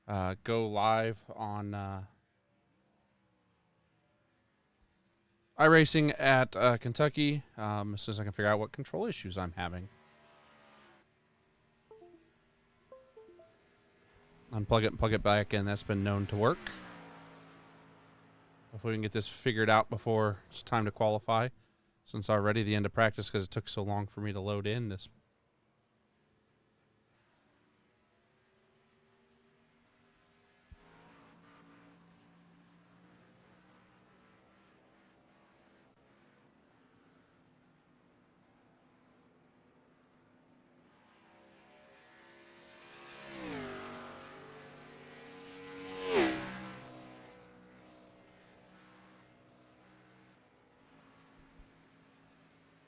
go live on iRacing at Kentucky as soon as I can figure out what control issues I'm having. Unplug it and plug it back in. That's been known to work. Hopefully we can get this figured out before it's time to qualify, since already the end of practice because it took so long for me to load in this.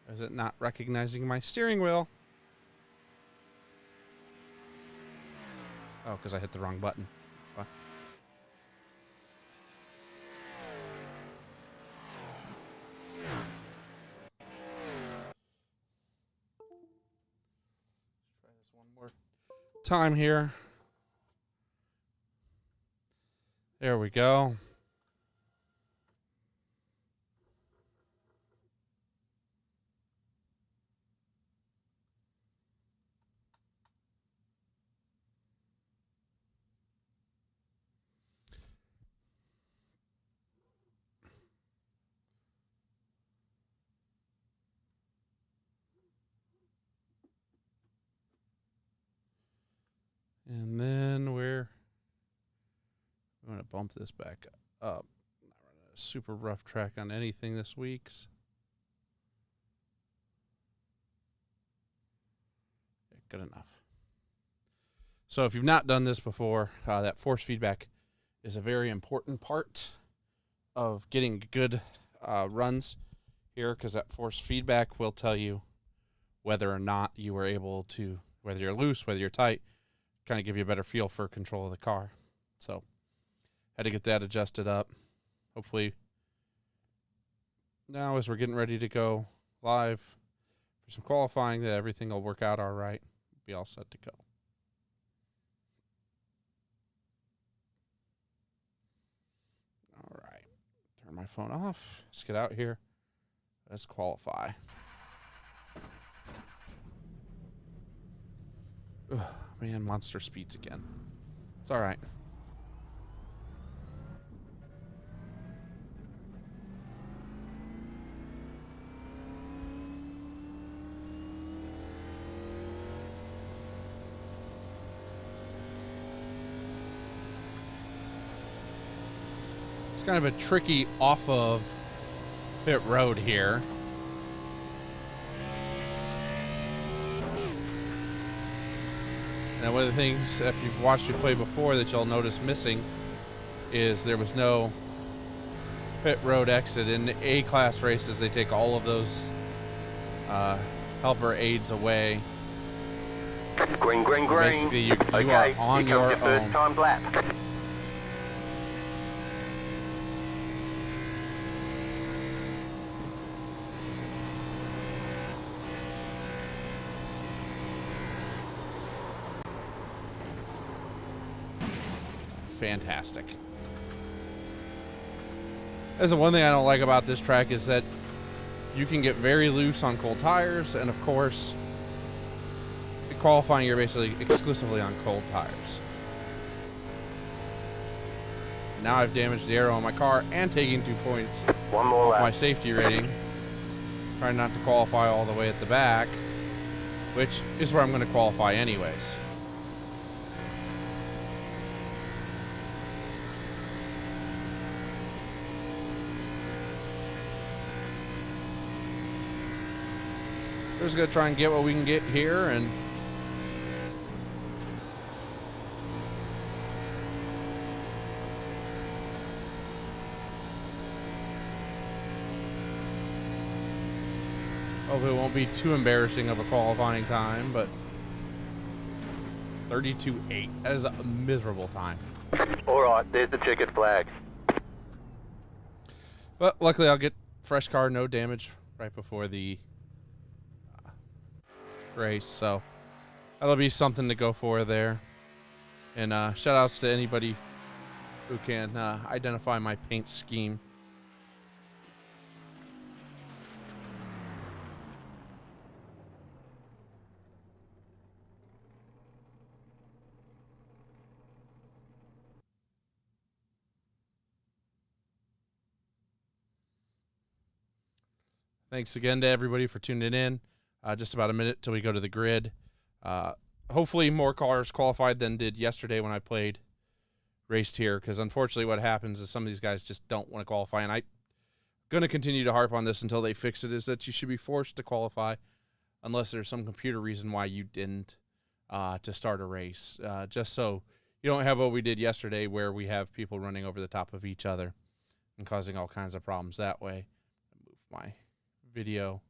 Is it not recognizing my steering wheel? Oh, because I hit the wrong button. That's why. Try this one more time here. There we go. And then we're going to bump this back up. Not running a super rough track on anything this week. Yeah, good enough. So if you've not done this before, that force feedback is a very important part of getting good runs here, because that force feedback will tell you whether or not you were able to, whether you're loose, whether you're tight, kind of give you a better feel for control of the car. So had to get that adjusted up. Hopefully now as we're getting ready to go live for some qualifying, that everything will work out all right. Be all set to go. All right. Turn my phone off. Let's get out here. Let's qualify. Ugh, man, monster speeds again. It's all right. It's kind of a tricky off of pit road here. Now, one of the things, if you've watched me play before, that you'll notice missing is there was no pit road exit. In A-class races, they take all of those helper aids away. Green, green, green. Basically, you are on your own. First time lap. Fantastic. That's the one thing I don't like about this track, is that you can get very loose on cold tires, and of course, in qualifying, you're basically exclusively on cold tires. Now I've damaged the aero on my car and taking 2 points One more off lap. my safety rating. Trying not to qualify all the way at the back, which is where I'm going to qualify anyways. We're just going to try and get what we can get here, and hopefully it won't be too embarrassing of a qualifying time, but 32.8. That is a miserable time. All right, there's the checkered flag. But luckily I'll get fresh car, no damage right before the race, so that'll be something to go for there. And shout outs to anybody who can identify my paint scheme. Thanks again to everybody for tuning in. Just about a minute till we go to the grid. Hopefully more cars qualified than did yesterday when I raced here, because unfortunately what happens is some of these guys just don't want to qualify, and I'm going to continue to harp on this until they fix it, is that you should be forced to qualify unless there's some computer reason why you didn't to start a race, just so you don't have what we did yesterday where we have people running over the top of each other and causing all kinds of problems that way. Move my video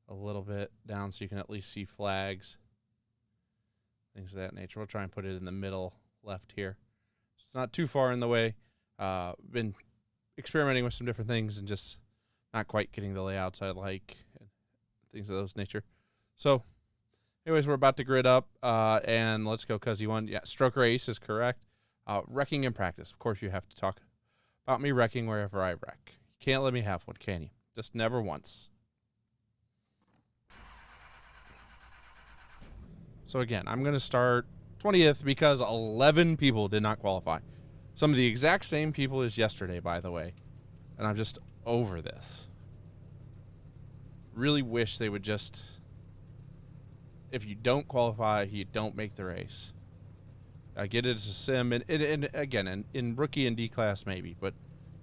a little bit down so you can at least see flags, things of that nature. We'll try and put it in the middle left here. So it's not too far in the way. Been experimenting with some different things and just not quite getting the layouts I like and things of those nature. So anyways, we're about to grid up and let's go Cuzzy one. Yeah, stroke race is correct. Wrecking in practice. Of course you have to talk about me wrecking wherever I wreck. You can't let me have one, can you? Just never once. So again, I'm going to start 20th because 11 people did not qualify. Some of the exact same people as yesterday, by the way. And I'm just over this. Really wish they would just, if you don't qualify, you don't make the race. I get it as a sim, and again, in rookie and D class maybe, but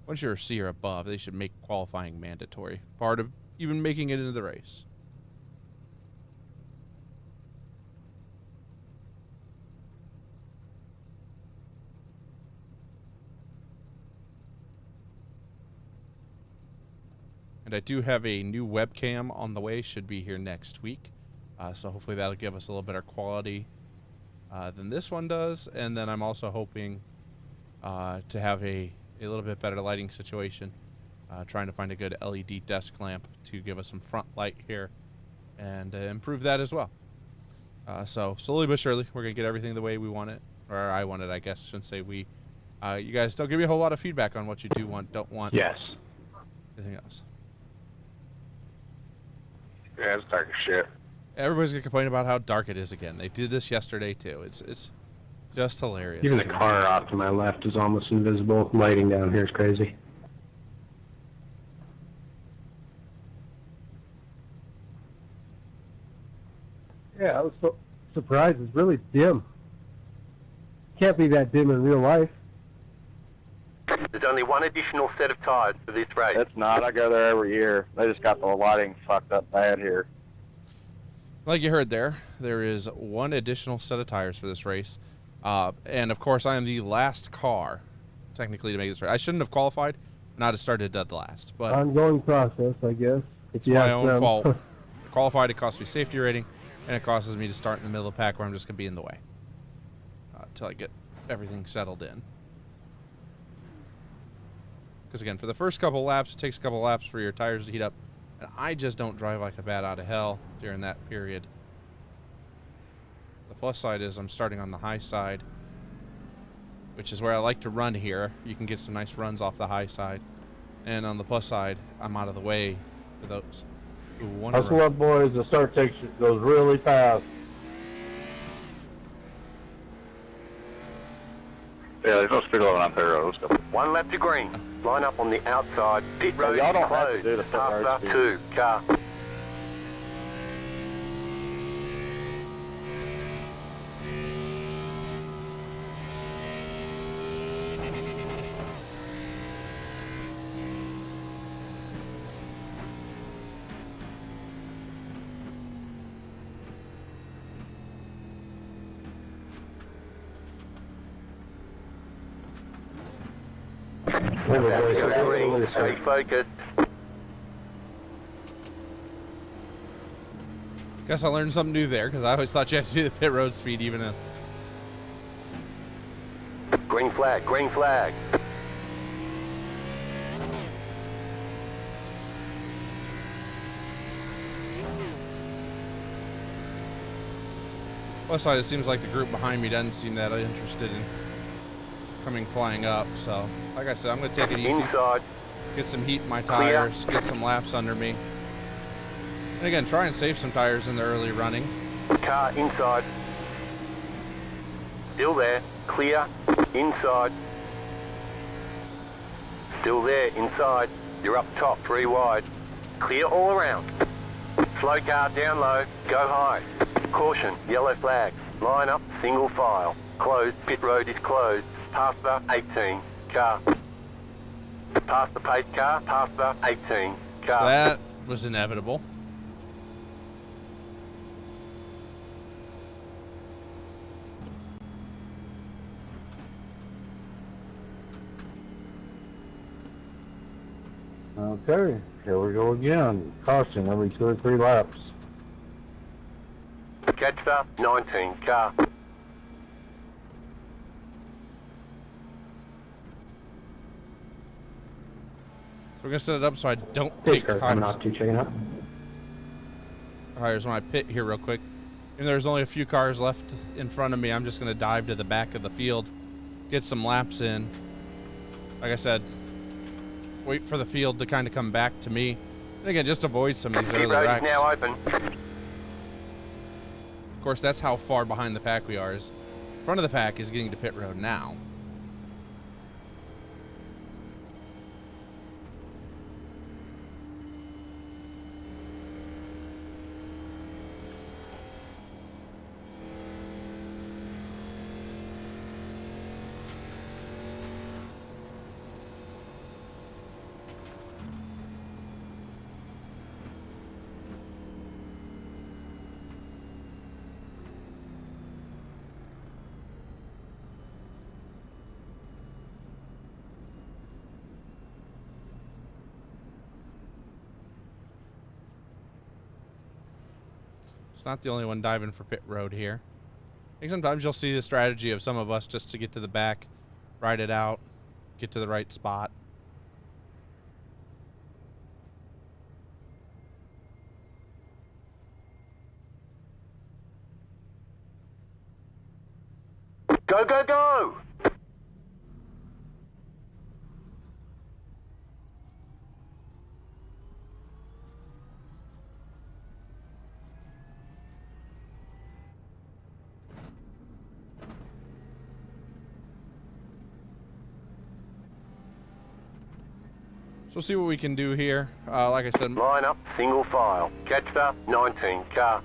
once you're a C or above, they should make qualifying mandatory. Part of even making it into the race. And I do have a new webcam on the way, should be here next week. So hopefully that'll give us a little better quality than this one does. And then I'm also hoping to have a little bit better lighting situation. Trying to find a good LED desk lamp to give us some front light here and improve that as well. So slowly but surely, we're going to get everything the way we want it. Or I want it, I guess. I shouldn't say we. You guys don't give me a whole lot of feedback on what you do want, don't want. Yes. Anything else. Yeah, it's dark as shit. Everybody's going to complain about how dark it is again. They did this yesterday, too. It's just hilarious. Even the car off to my left is almost invisible. Lighting down here is crazy. Yeah, I was so surprised. It's really dim. Can't be that dim in real life. There's only one additional set of tires for this race. It's not. I go there every year. They just got the lighting fucked up bad here. Like you heard there is one additional set of tires for this race. And, of course, I am the last car, technically, to make this race. I shouldn't have qualified, not have started dead last. But Ongoing process, I guess. it's my own fault. To qualified, it cost me safety rating, and it causes me to start in the middle of the pack where I'm just going to be in the way until I get everything settled in. Because, again, for the first couple laps, it takes a couple laps for your tires to heat up. And I just don't drive like a bat out of hell during that period. The plus side is I'm starting on the high side, which is where I like to run here. You can get some nice runs off the high side. And on the plus side, I'm out of the way for those who want to run. Hustle up, boys. The start goes really fast. Yeah, there's no speed limit on pit road. Let's go. One lap to green. Line up on the outside. Pit road y'all is don't have to closed. do the pit road After speed. 2 car. Green. Stay focused. Guess I learned something new there, because I always thought you had to do the pit road speed even in. Green flag. Green flag. Plus side, it seems like the group behind me doesn't seem that interested in coming flying up. So, like I said, I'm going to take it easy. Inside. Get some heat in my tires. Get some laps under me. And again, try and save some tires in the early running. Car inside. Still there. Clear. Inside. Still there. Inside. You're up top. 3 wide. Clear all around. Slow car down low. Go high. Caution. Yellow flags. Line up. Single file. Closed. Pit road is closed. Past the 18 car. Past the paid car. Past the 18 car. So that was inevitable. Okay, here we go again. Caution every 2 or 3 laps. Catch the 19 car. So we're going to set it up so I don't take Coming off to chain up. tires when I pit here real quick. And there's only a few cars left in front of me. I'm just going to dive to the back of the field, get some laps in. Like I said, wait for the field to kind of come back to me. And again, just avoid some of these Pit early road is wrecks. now open. Of course, that's how far behind the pack we are. Is front of the pack is getting to pit road now. It's not the only one diving for pit road here. I think sometimes you'll see the strategy of some of us just to get to the back, ride it out, get to the right spot. Go, go, go! So we'll see what we can do here. Like I said, Line up, single file. Catch the 19 car.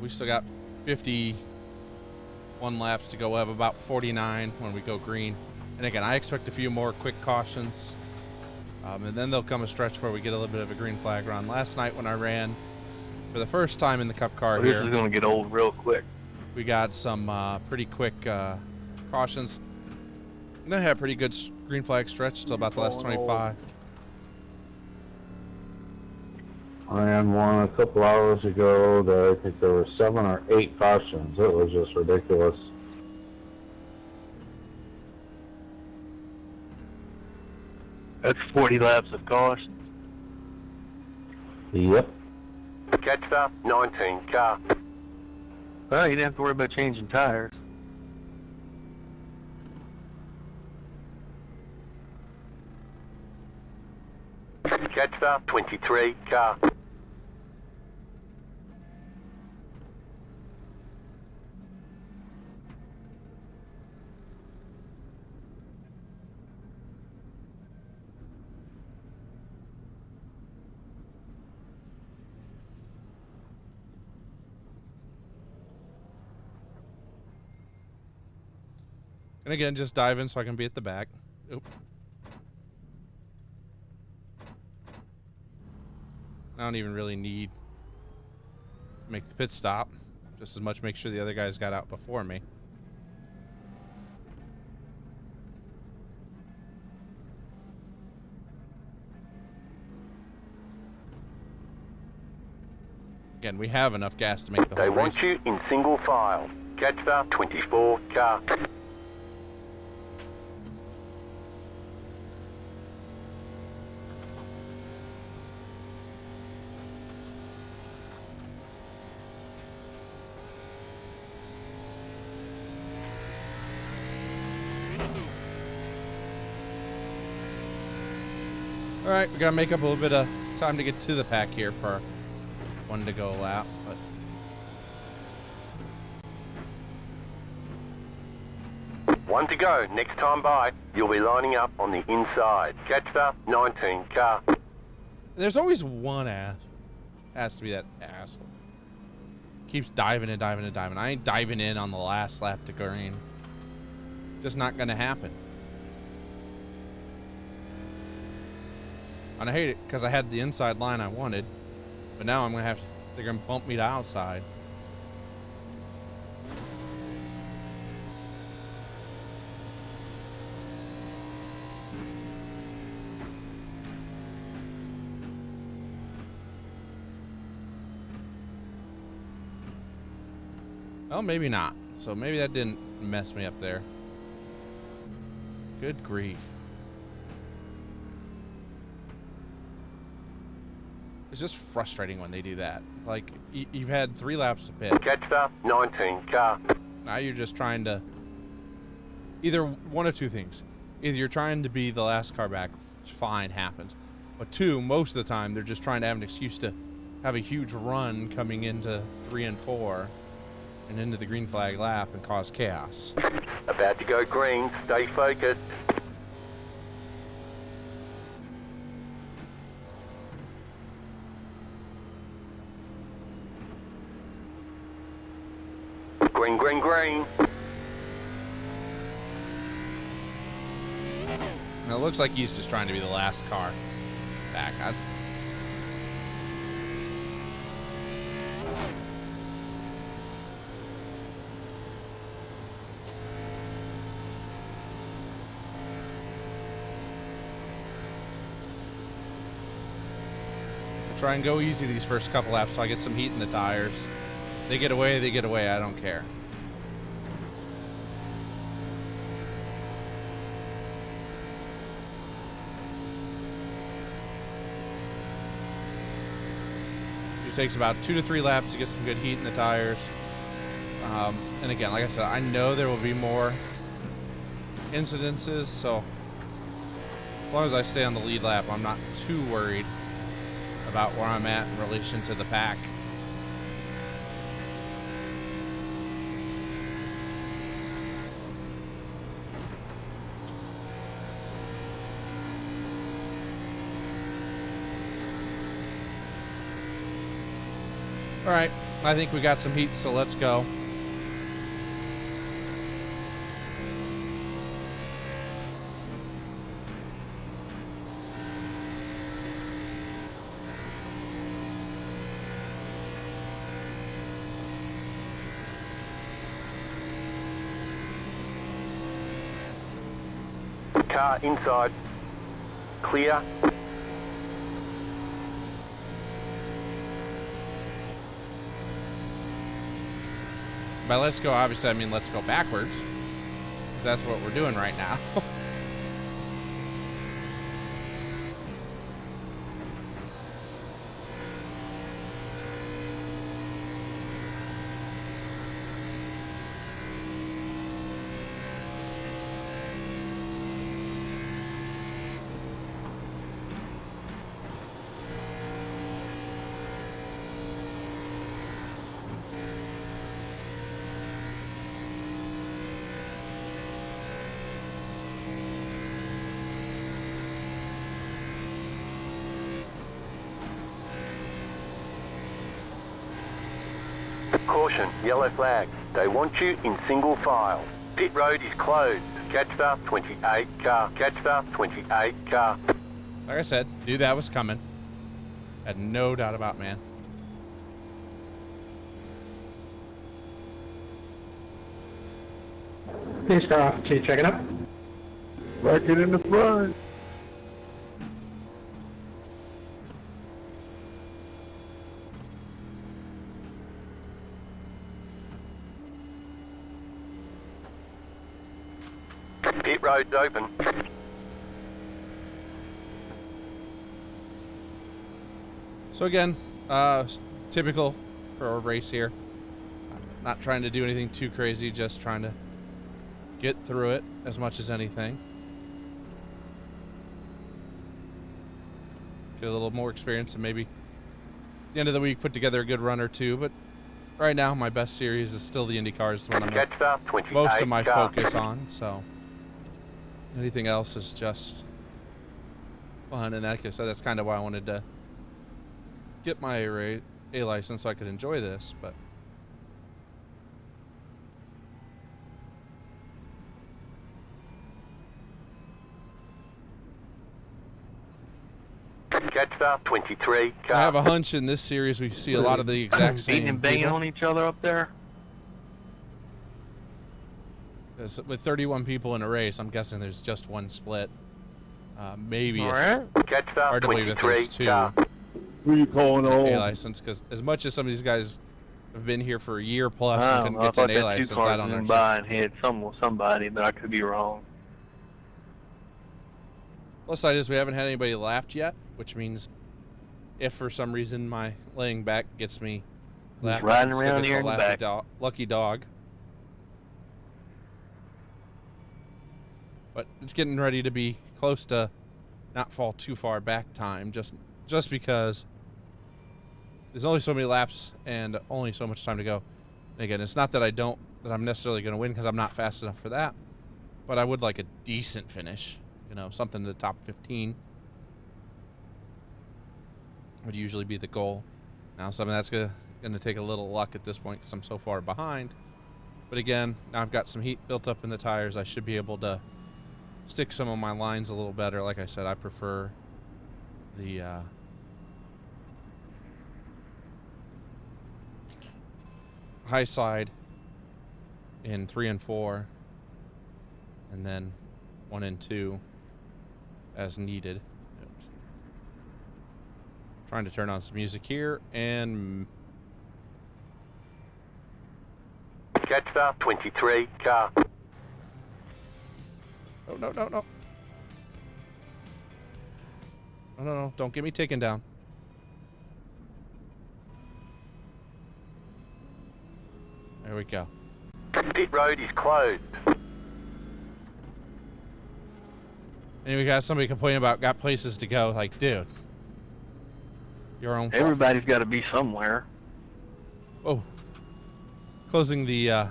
we still got 51 laps to go. We'll have about 49 when we go green. And again, I expect a few more quick cautions. And then there'll come a stretch where we get a little bit of a green flag run. Last night when I ran for the first time in the Cup car This here, is going to get old real quick. we got some pretty quick cautions. And then had a pretty good green flag stretch till about the last 25. I ran one a couple hours ago that I think there were 7 or 8 cautions. It was just ridiculous. That's 40 laps of caution. Yep. Catch the 19 car. Well, you didn't have to worry about changing tires. Catch the 23 car. And again, just dive in so I can be at the back. Oop. I don't even really need to make the pit stop. Just as much make sure the other guys got out before me. Again, we have enough gas to make the whole They race. want you in single file. Catch the 24 car. All right, we gotta make up a little bit of time to get to the pack here for one to go lap, but One to go. Next time by, you'll be lining up on the inside. Catch the 19 car. there's always one ass. Has to be that asshole. Keeps diving and diving and diving. I ain't diving in on the last lap to green. Just not gonna happen. And I hate it because I had the inside line I wanted, but now I'm gonna have to, they're gonna bump me to outside. Well, maybe not. So maybe that didn't mess me up there. Good grief. It's just frustrating when they do that. Like, you've had 3 laps to pit. Catch the 19 car. Now you're just trying to... Either one of two things. Either you're trying to be the last car back, which fine, happens. But 2, most of the time, they're just trying to have an excuse to have a huge run coming into 3 and 4 and into the green flag lap and cause chaos. About to go green. Stay focused. Green, green, green. Now, it looks like he's just trying to be the last car back. Try and go easy these first couple laps till I get some heat in the tires. They get away, I don't care. It takes about 2 to 3 laps to get some good heat in the tires. And again, like I said, I know there will be more incidences, so as long as I stay on the lead lap, I'm not too worried about where I'm at in relation to the pack. All right, I think we got some heat, so let's go. Car inside. Clear. By let's go, obviously, I mean let's go backwards, because that's what we're doing right now. Caution, yellow flag. They want you in single file. Pit road is closed. Catch the 28 car. Catch the 28 car. Like I said, knew that was coming. Had no doubt about, man. Please car off, Chief, checking up. Back it in the front. Pit road's open. So again, typical for a race here. Not trying to do anything too crazy, just trying to get through it as much as anything. get a little more experience, and maybe at the end of the week put together a good run or two. But right now, my best series is still the Indy cars, the one I'm Jetstar 28 most of my car. focus on. So anything else is just fun, and like I said, that's kind of why I wanted to get my A license so I could enjoy this. But Jetstar 23 car. I have a hunch in this series we see a lot of the exact same Beating and banging people. on each other up there. 'Cause with 31 people in a race, I'm guessing there's just one split. Maybe All it's right. Jetstar hard to believe that 23 there's two car. Who you calling A on? license, because as much as some of these guys have been here for a year plus I and couldn't get to thought an A that license, two I cars don't went understand. by and hit somebody, but I could be wrong. Plus side is we haven't had anybody lapped yet, which means if for some reason my laying back gets me lapped, I riding can still around get here the in the back. lucky dog. But it's getting ready to be close to not fall too far back time, just because there's only so many laps and only so much time to go. And again, it's not that I'm necessarily going to win because I'm not fast enough for that, but I would like a decent finish, something in the top 15 would usually be the goal. Now, some of that's going to take a little luck at this point because I'm so far behind. But again, now I've got some heat built up in the tires. I should be able to stick some of my lines a little better. Like I said, I prefer the high side in 3 and 4, and then 1 and 2 as needed. Oops. Trying to turn on some music here, and Jetstar 23 car. oh, no. No, don't get me taken down. There we go. Pit road is closed. And we got somebody complaining about got places to go. Like, dude, your own fault. Everybody's got to be somewhere. Oh, closing the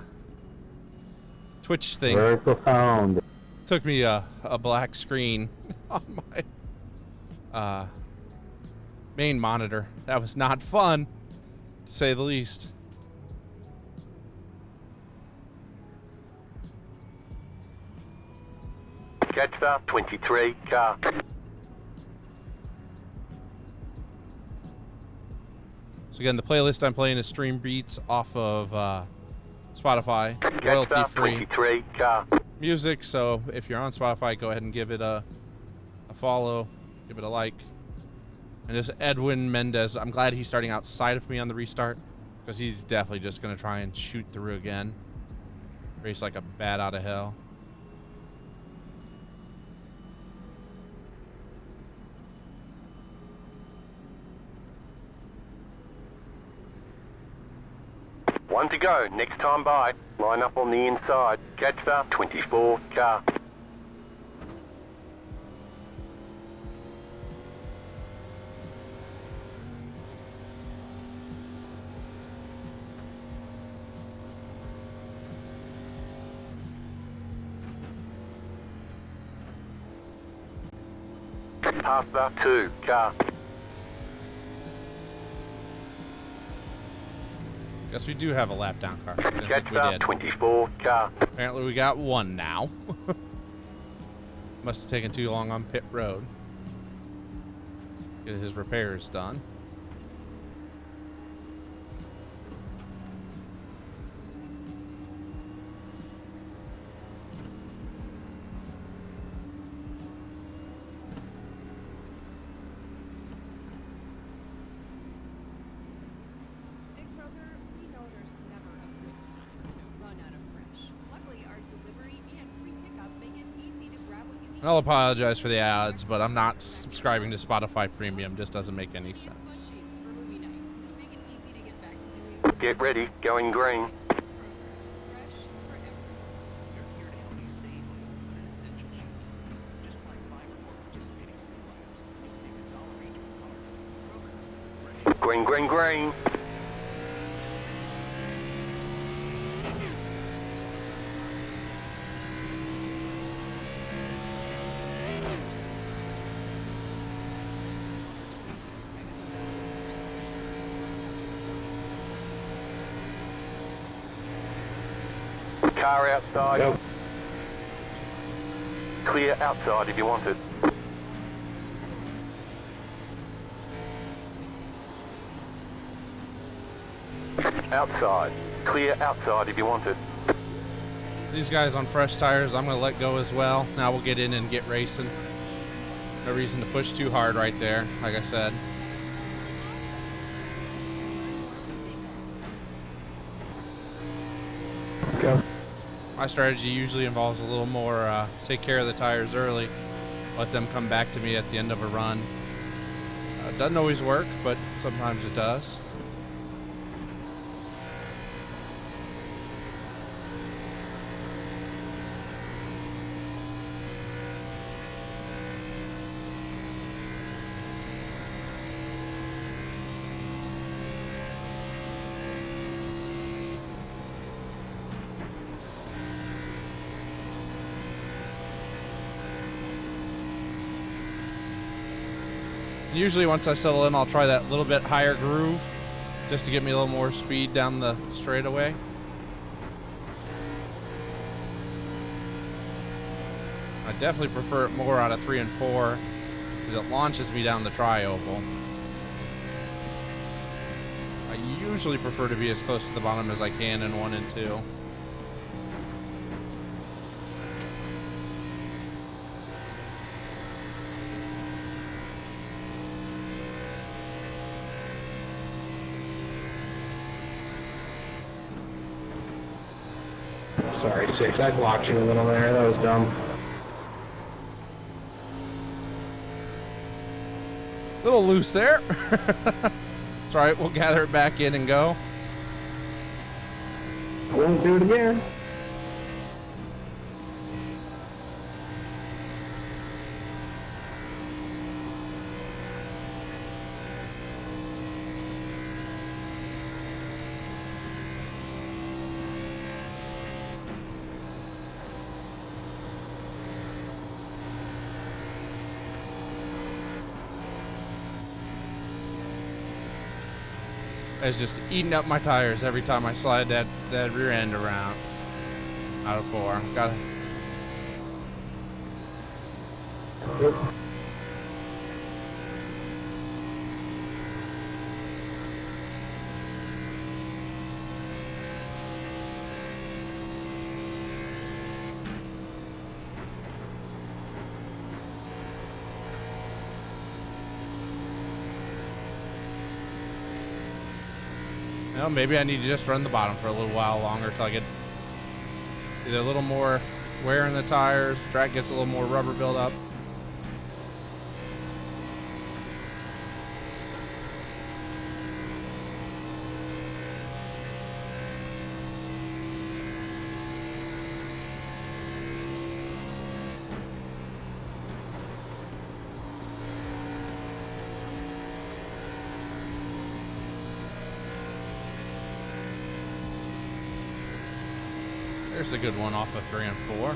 Twitch thing. Very profound. Took me a black screen on my main monitor. That was not fun, to say the least. Jetstar 23 car. So again, the playlist I'm playing is Stream Beats off of Spotify, royalty Jetstar free 23 car. music. So if you're on Spotify, go ahead and give it a follow, give it a like. And this Edwin Mendez, I'm glad he's starting outside of me on the restart, because he's definitely just going to try and shoot through again. Race like a bat out of hell. One to go. Next time by. Line up on the inside. Jetstar 24 car. Pasta 2 car. Guess we do have a lap down car. Didn't think we Jetstar did. 24 car. Apparently we got one now. Must have taken too long on pit road. Get his repairs done. Big Kroger, we know there's never a good time to run out of fresh. Luckily, our delivery and free pickup make it easy to grab what you need. I'll apologize for the ads, but I'm not subscribing to Spotify Premium. Just doesn't make any sense. Munchies for movie night. Make it easy to get back to doing Get ready. Going green. Kroger. Fresh for everyone. They're here to help you save on the food and essentials you need. Just buy 5 or more participating sale items and save $1 each with Green, green, green. Car outside. Go. Clear outside if you want it. Outside. Clear outside if you want it. These guys on fresh tires, I'm going to let go as well. Now we'll get in and get racing. No reason to push too hard right there, like I said. Go. My strategy usually involves a little more take care of the tires early, let them come back to me at the end of a run. Doesn't always work, but sometimes it does. Usually once I settle in, I'll try that little bit higher groove just to get me a little more speed down the straightaway. I definitely prefer it more out of 3 and 4 because it launches me down the tri-oval. I usually prefer to be as close to the bottom as I can in 1 and 2. Sorry, 6. I blocked you a little there. That was dumb. A little loose there. It's all right. We'll gather it back in and go. Won't do it again. It's just eating up my tires every time I slide that rear end around. Out of 4. Gotta. Well, maybe I need to just run the bottom for a little while longer till I get either a little more wear in the tires, track gets a little more rubber buildup. There's a good one off of 3 and 4.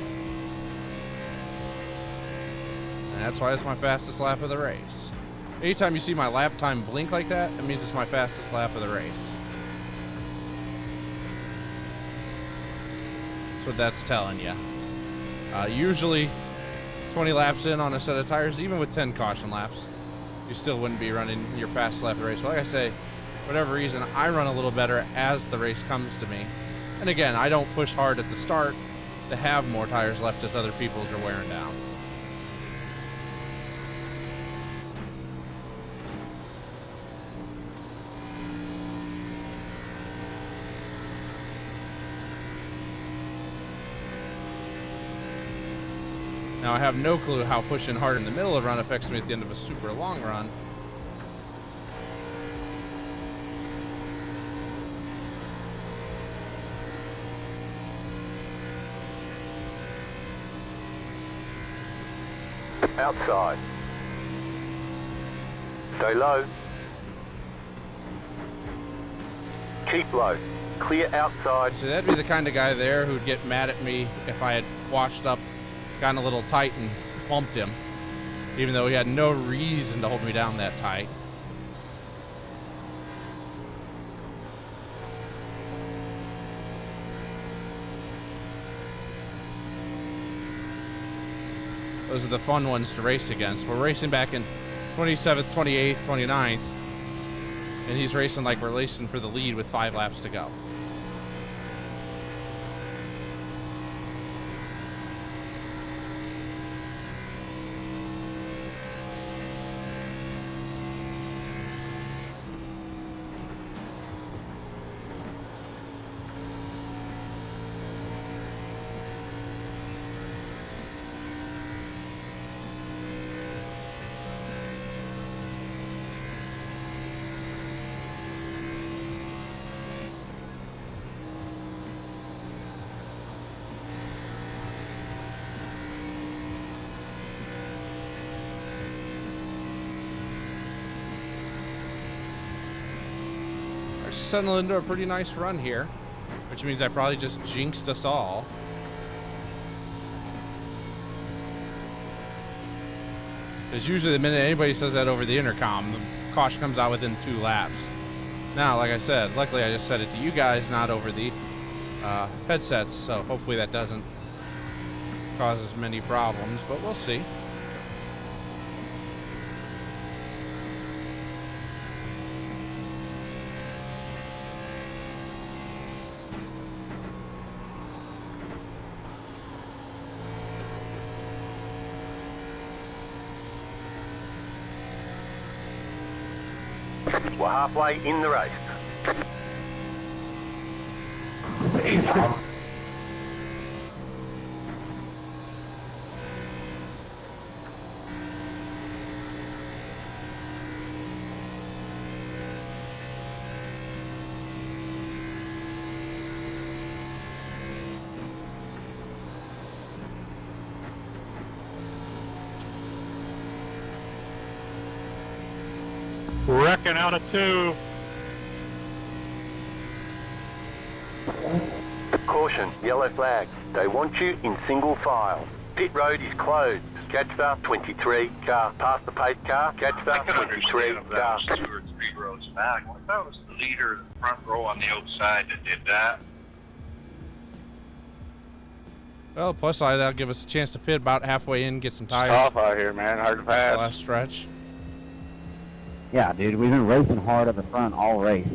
And that's why it's my fastest lap of the race. Anytime you see my lap time blink like that, it means it's my fastest lap of the race. That's what that's telling you. Usually 20 laps in on a set of tires, even with 10 caution laps, you still wouldn't be running your fastest lap of the race. But like I say, for whatever reason, I run a little better as the race comes to me. And again, I don't push hard at the start to have more tires left as other people's are wearing down. Now I have no clue how pushing hard in the middle of the run affects me at the end of a super long run. Outside. Stay low. Keep low. Clear outside. So that'd be the kind of guy there who'd get mad at me if I had washed up, gotten a little tight, and bumped him, even though he had no reason to hold me down that tight. Those are the fun ones to race against. We're racing back in 27th, 28th, 29th, and he's racing like we're racing for the lead with 5 laps to go. Settle into a pretty nice run here, which means I probably just jinxed us all. Because usually the minute anybody says that over the intercom, the caution comes out within 2 laps. Now, like I said, luckily I just said it to you guys, not over the headsets, so hopefully that doesn't cause as many problems, but we'll see. We're halfway in the race. Wrecking out of 2. Caution, yellow flag. They want you in single file. Pit road is closed. Catch the 23 car. Past the paid car. Catch the 23 car. 2 or 3 rows back. I thought it was the leader in the front row on the outside that did that. Well, plus that'll give us a chance to pit about halfway in, get some tires. Tough out here, man. Hard to pass. Last stretch. Yeah, dude, we've been racing hard at the front all race.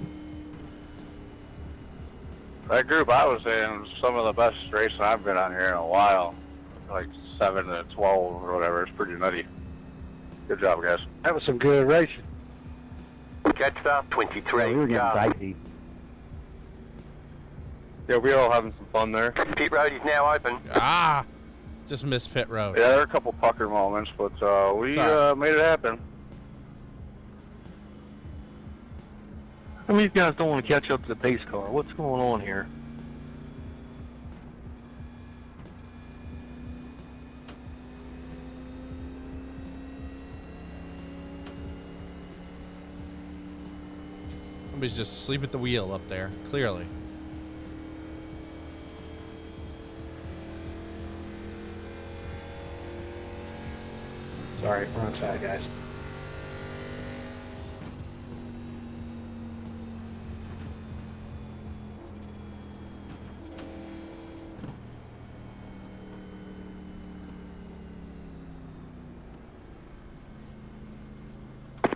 That group I was in was some of the best racing I've been on here in a while. Like 7 to 12 or whatever. It's pretty nutty. Good job, guys. That was some good racing. Catch the 23 Yeah, we were getting car. dicey. Yeah, we all having some fun there. Pit road is now open. Ah! Just missed pit road. Yeah, there were a couple pucker moments, but we Sorry. made it happen. I mean, these guys don't want to catch up to the pace car. What's going on here? Somebody's just asleep at the wheel up there, clearly. Sorry, wrong side, guys.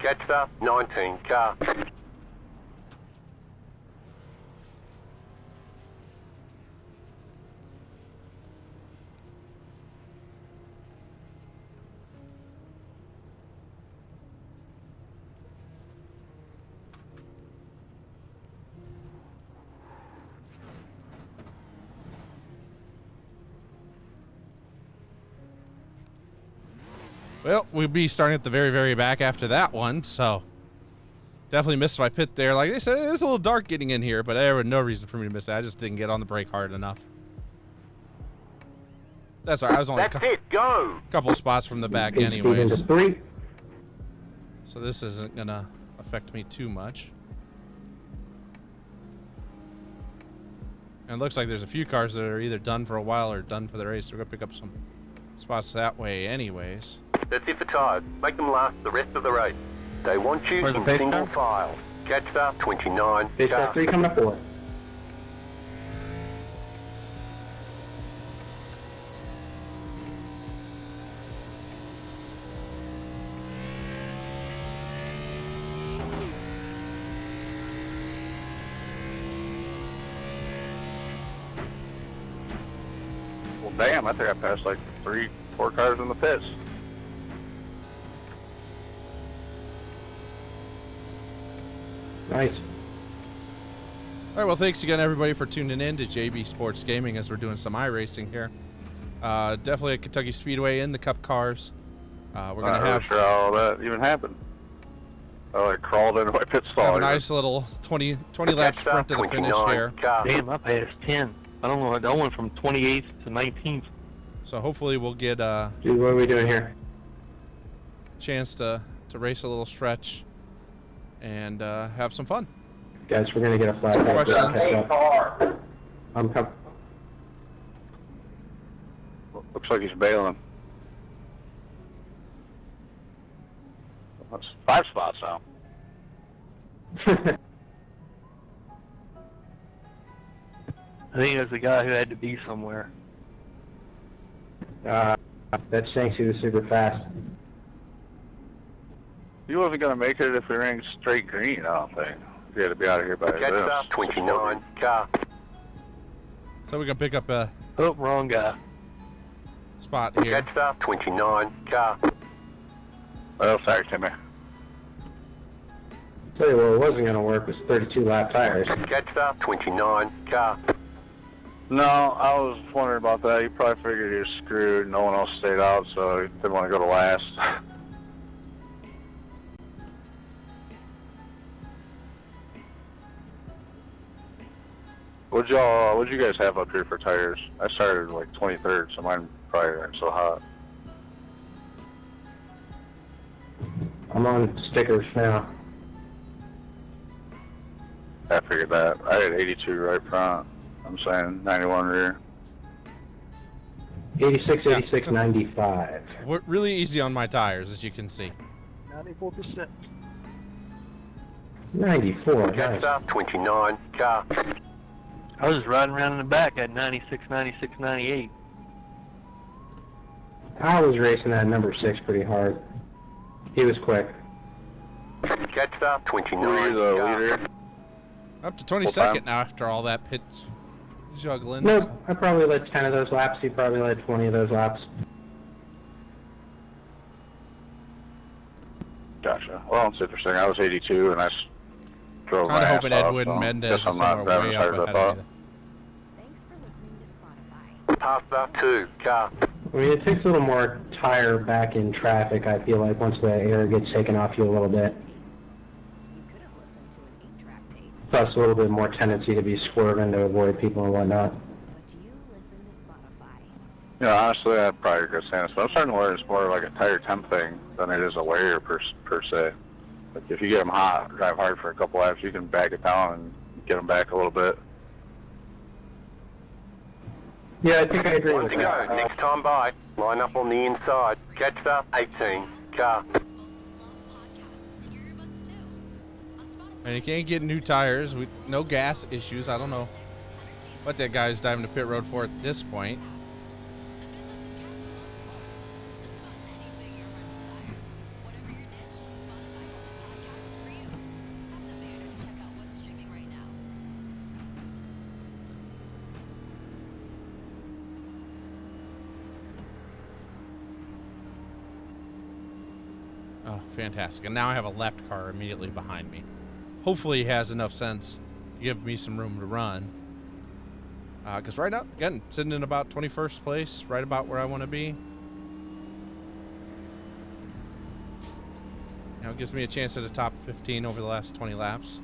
Catch the 19 car. Well, we'll be starting at the very, very back after that one, so definitely missed my pit there. Like they said, it's a little dark getting in here, but there was no reason for me to miss that. I just didn't get on the brake hard enough. That's all right. I was only That's it, go! a couple spots from the back Speed into anyways, 3. so this isn't going to affect me too much. And it looks like there's a few cars that are either done for a while or done for the race. We're going to pick up some spots that way anyways. That's it for tires. Make them last the rest of the race. They want you Where's the in pace single car? file. Catch start 29. Pace car 3 coming up 4. Well, damn, I think I passed like 3, 4 cars in the pits. Nice. All right, well, thanks again, everybody, for tuning in to JB Sports Gaming as we're doing some iRacing here. Definitely at Kentucky Speedway in the Cup cars. We're going to Not have really sure how that even happened. I like crawled into my pit stall. have a nice little 20 lap sprint to the finish here. Damn, I passed 10. I don't know. I went from 28th to 19th. So hopefully we'll get a Dude, what are we doing here? chance to race a little stretch and have some fun. Guys, we're going to get a flag. Questions? I'm coming. Looks like he's bailing. That's 5 spots now. I think that's the guy who had to be somewhere. That stinks. He was super fast. He wasn't going to make it if we ran straight green, I don't think. He had to be out of here by Catch this. start 29. Car. So we can pick up a Oh, wrong guy. spot here. Catch start 29. Car. Oh, sorry, Timmy. Tell you what, it wasn't going to work was 32 lap tires. Catch start 29. Car. No, I was wondering about that. He probably figured he was screwed. No one else stayed out, so he didn't want to go to last. What'd you guys have up here for tires? I started like 23rd, so mine probably aren't so hot. I'm on stickers now. I figured that. I had 82 right front. I'm saying 91 rear. 86, 86, 95. We're really easy on my tires, as you can see. 94%. 94, Catch nice. start 29. Car. I was just riding around in the back at 96, 96, 98. I was racing that number 6 pretty hard. He was quick. Catch start 29. Were you the Car. leader? Up to 22nd now after all that pit juggling. Nope, I probably led 10 of those laps. He probably led 20 of those laps. Gotcha. Well, it's interesting. I was 82, and I drove my Kind of ass hoping Ed off, Wood so Mendez guess is I'm not somewhere driving way as hard up as I ahead of thought. me. Thanks for listening to Spotify. Pass start 2. Car. I mean, it takes a little more tire back in traffic, I feel like, once the air gets taken off you a little bit. You could have listened to an 8-track tape, Plus a little bit more tendency to be swerving to avoid people and whatnot. but do you listen to Spotify? You know, honestly, I'd probably go Sandus, but I'm starting to learn it's more like a tire temp thing than it is a wear per se. Like if you get them hot, drive hard for a couple laps, you can back it down and get them back a little bit. Yeah, I think I agree One with to go. that. Next time by. Line up on the inside. Catch start 18. Car. And you can't get new tires. No gas issues. I don't know what that guy's diving to pit road for at this point. Oh, fantastic. And now I have a left car immediately behind me. Hopefully he has enough sense to give me some room to run. Because right now, again, sitting in about 21st place, right about where I want to be. Now it gives me a chance at the top 15 over the last 20 laps.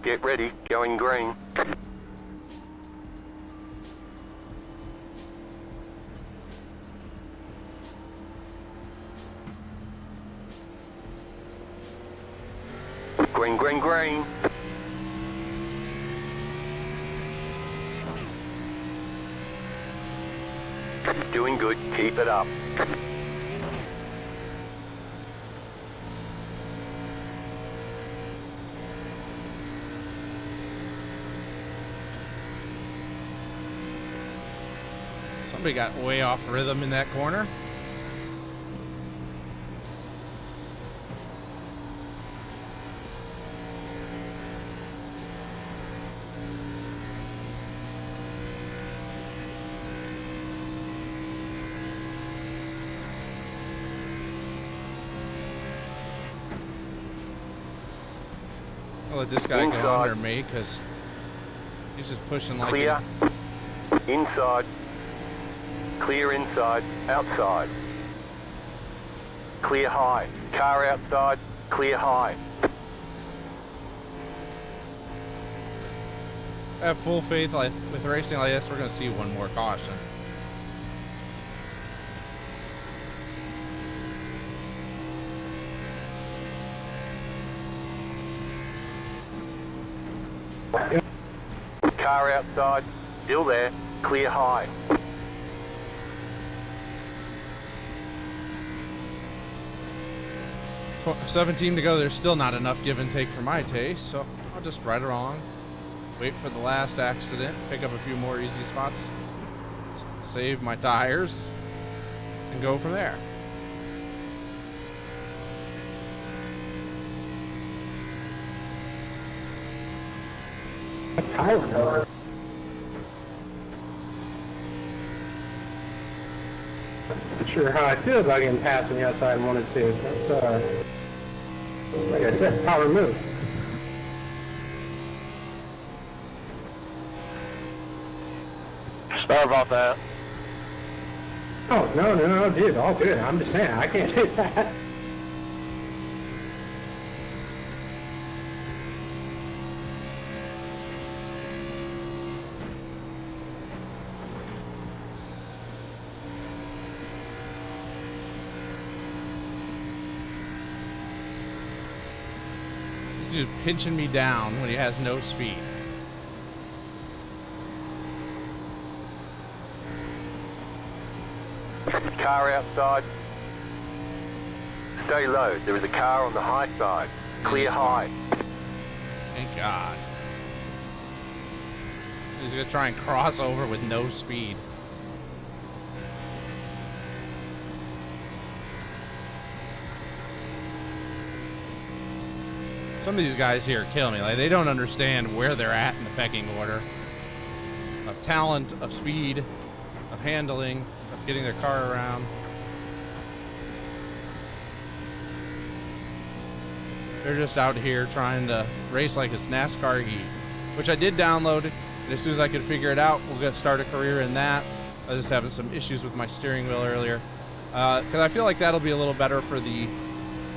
Get ready, going green. Green, green, green. Doing good, keep it up. Somebody got way off rhythm in that corner. I'll let this guy go under me because he's just pushing like Clear. Inside. Clear inside. Outside. Clear high. Car outside. Clear high. I have full faith with racing like this. We're going to see one more caution. Car outside. Still there. Clear high. Tw 17 to go. There's still not enough give and take for my taste, so I'll just ride along. Wait for the last accident. Pick up a few more easy spots. Save my tires. And go from there. Tire. Not sure how I feel about getting past on the outside in 1 and 2. That's, like I said, power move. Sorry about that. Oh, no, dude, all good. I'm just saying, I can't do that. This dude pinching me down when he has no speed. Car outside. Stay low. There is a car on the high side. Clear high. Thank God. He's going to try and cross over with no speed. Some of these guys here kill me. Like, they don't understand where they're at in the pecking order of talent, of speed, of handling, of getting their car around. They're just out here trying to race like it's NASCAR heat, which I did download. And as soon as I could figure it out, we'll start a career in that. I was just having some issues with my steering wheel earlier. Because I feel like that'll be a little better for the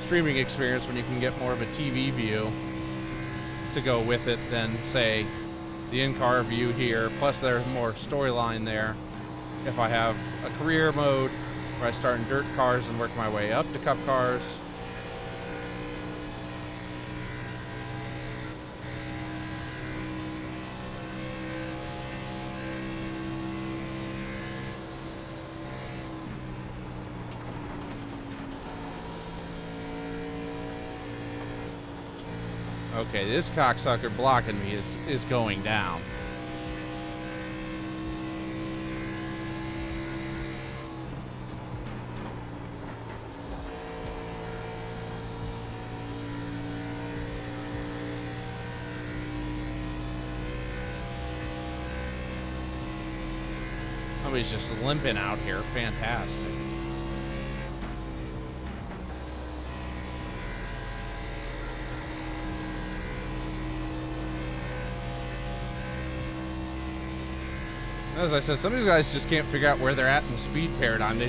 streaming experience when you can get more of a TV view to go with it than, say, the in-car view here. Plus, there's more storyline there. If I have a career mode where I start in dirt cars and work my way up to cup cars. Okay, this cocksucker blocking me is going down. Somebody's just limping out here. Fantastic. As I said, some of these guys just can't figure out where they're at in the speed paradigm.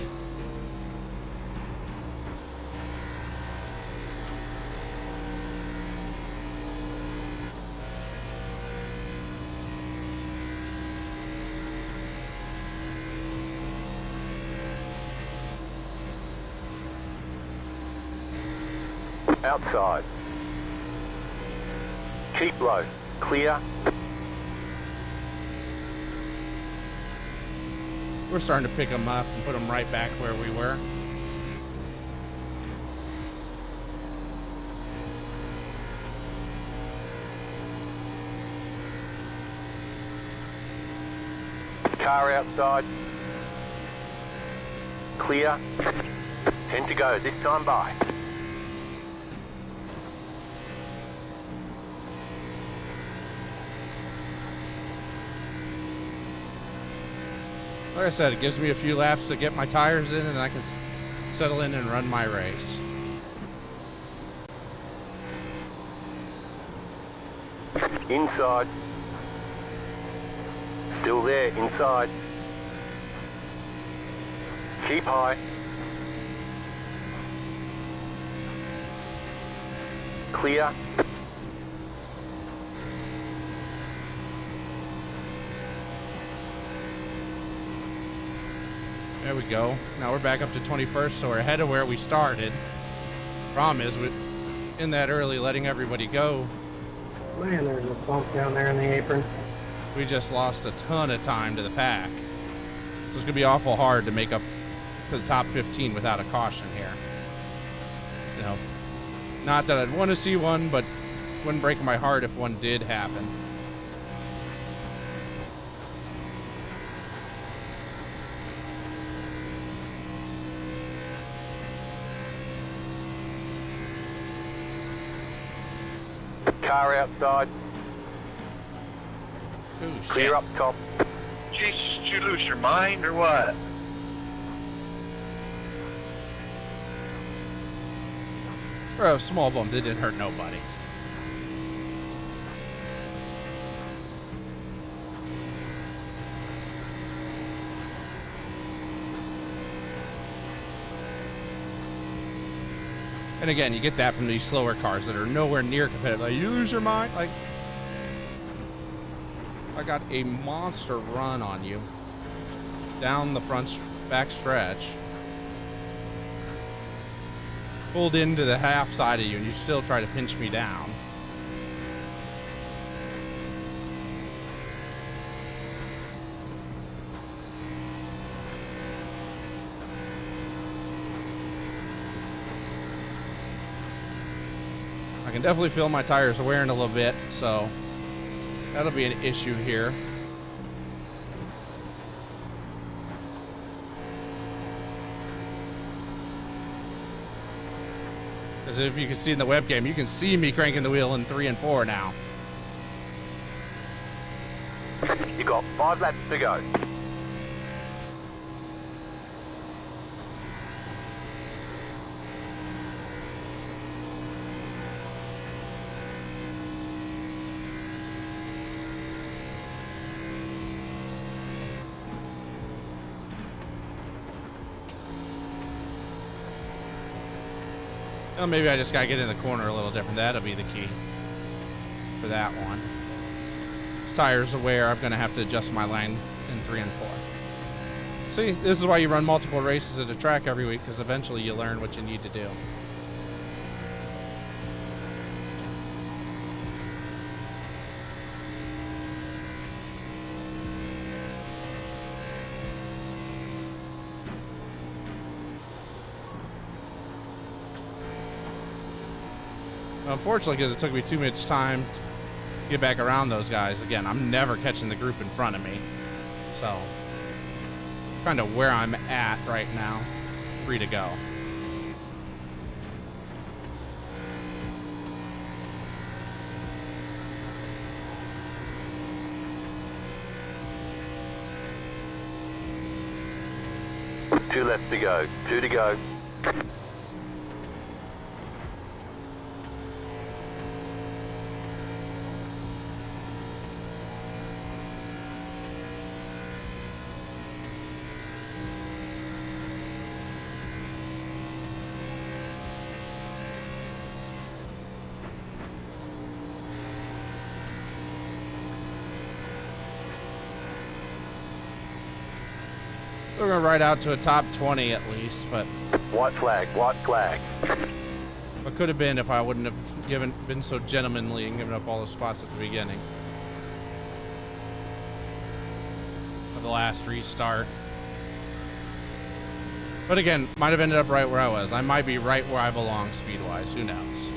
outside. Keep low. Clear. We're starting to pick them up and put them right back where we were. Car outside. Clear. 10 to go, this time by. Like I said, it gives me a few laps to get my tires in, and then I can settle in and run my race. Inside. Still there, inside. Keep high. Clear. There we go. Now we're back up to 21st, so we're ahead of where we started. Problem is, in that early letting everybody go, Man, there's a bump down there in the apron. we just lost a ton of time to the pack. So it's going to be awful hard to make up to the top 15 without a caution here. You know, not that I'd want to see one, but it wouldn't break my heart if one did happen. Car outside. Ooh, Clear shit. up top. Jesus, did you lose your mind or what? Or a small bump that didn't hurt nobody. And again, you get that from these slower cars that are nowhere near competitive. Like, you lose your mind? Like, I got a monster run on you down the back stretch. Pulled into the half side of you, and you still try to pinch me down. I can definitely feel my tires wearing a little bit, so that'll be an issue here. Because if you can see in the webcam, you can see me cranking the wheel in 3 and 4 now. You got 5 laps to go. Well, maybe I just gotta get in the corner a little different. That'll be the key for that one. This tire's aware I'm gonna have to adjust my line in 3 and 4. See, this is why you run multiple races at a track every week, because eventually you learn what you need to do. Unfortunately, because it took me too much time to get back around those guys. Again, I'm never catching the group in front of me. So, kind of where I'm at right now. Free to go. Two left to go. 2 to go. We're going to ride out to a top 20 at least, but White flag, white flag. What could have been if I wouldn't have been so gentlemanly and given up all those spots at the beginning of the last restart. But again, might have ended up right where I was. I might be right where I belong speed-wise. Who knows?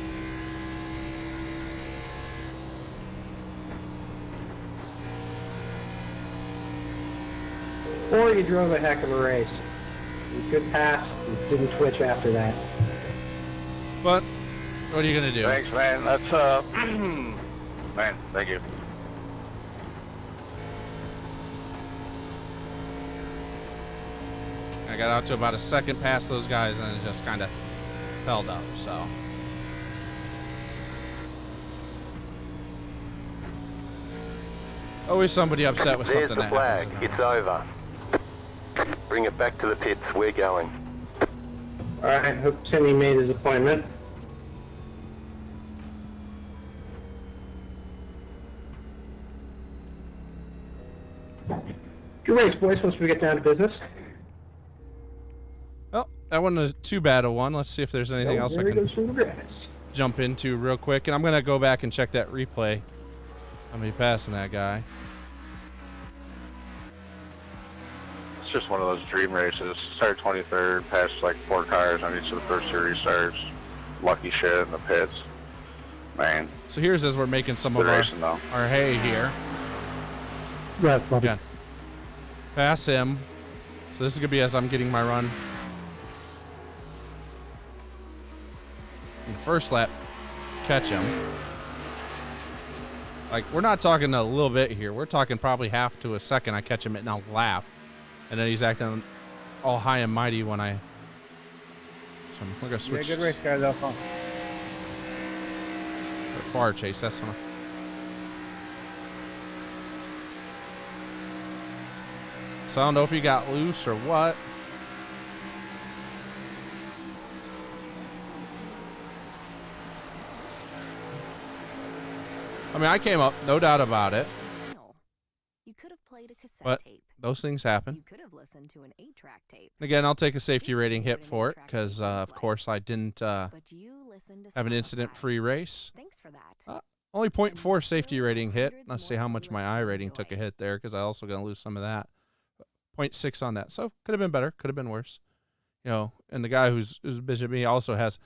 Or you drove a heck of a race. You could pass, you didn't twitch after that. But what are you gonna do? Thanks, man. That's man, thank you. I got out to about a second past those guys and it just kind of held up, so. Always somebody upset with There's something the that flag. happens. in a It's race. over. Bring it back to the pits. We're going. Alright, hope Timmy made his appointment. Good race, boys, once we get down to business. Well, that wasn't too bad a one. Let's see if there's anything else I There can goes some grass. jump into real quick. And I'm going to go back and check that replay. I'm going to be passing that guy. It's just one of those dream races. Started 23rd, passed like 4 cars on each of the first 2 restarts. Lucky shit in the pits. Man, So here's as we're making some good of racing though. our hay here. Right, buddy. Again, pass him. So this is going to be as I'm getting my run. In the first lap, catch him. Like, we're not talking a little bit here. We're talking probably half to a second. I catch him in a lap. And then he's acting all high and mighty when I... So I'm going to switch. Yeah, good race, guys. Up on. Far chase, that's one. So I don't know if he got loose or what. I mean, I came up, no doubt about it. You could have played a cassette But tape. those things happen. You could have listened to an 8-track tape. Again, I'll take a safety rating hit for it because, of course, I didn't But you listened to have an Spotify. incident-free race. Thanks for that. Only 0.4 safety rating hit. Let's see how much my I rating took a hit there because I also going to lose some of that. 0.6 on that. So could have been better. Could have been worse. You know, and the guy who's bitching at me also has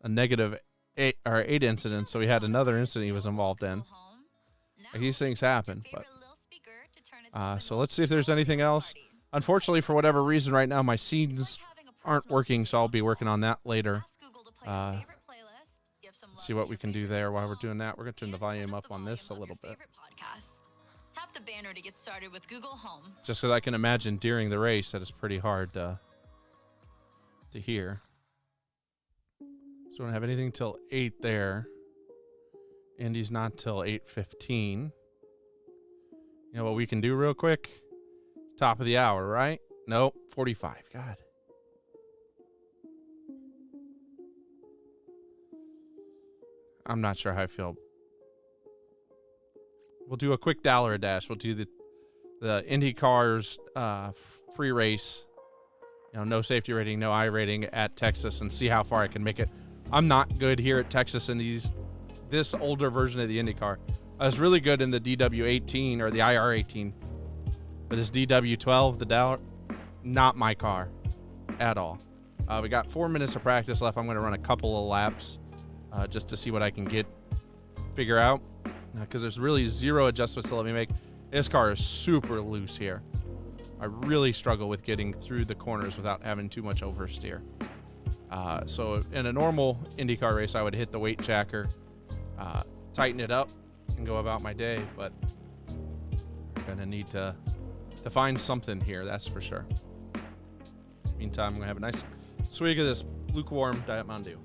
a negative 8 incidents. So he had another incident he was involved in. Like, these things happen. But so let's see if there's anything else. Unfortunately, for whatever reason, right now my scenes aren't working, so I'll be working on that later. See what we can do there while we're doing that. We're going to turn the volume up on this a little bit. Tap the banner to get started with Google Home. Just because I can imagine during the race that it's pretty hard to hear. So we don't have anything till 8 there. Indy's not till 8:15. You know what we can do real quick? Top of the hour, right? Nope, 45. God. I'm not sure how I feel. We'll do a quick dollar a dash. We'll do the Indy cars free race. You know, no safety rating, no I rating at Texas, and see how far I can make it. I'm not good here at Texas in this older version of the Indy car. I was really good in the DW18 or the IR18, but this DW12, the dollar, not my car at all. We got 4 minutes of practice left. I'm going to run a couple of laps just to see what I can figure out, because there's really zero adjustments to let me make. This car is super loose here. I really struggle with getting through the corners without having too much oversteer. So in a normal IndyCar race, I would hit the weight jacker, tighten it up, and go about my day. But I'm gonna need to find something here, that's for sure. Meantime, I'm gonna have a nice swig of this lukewarm Diet Mountain Dew.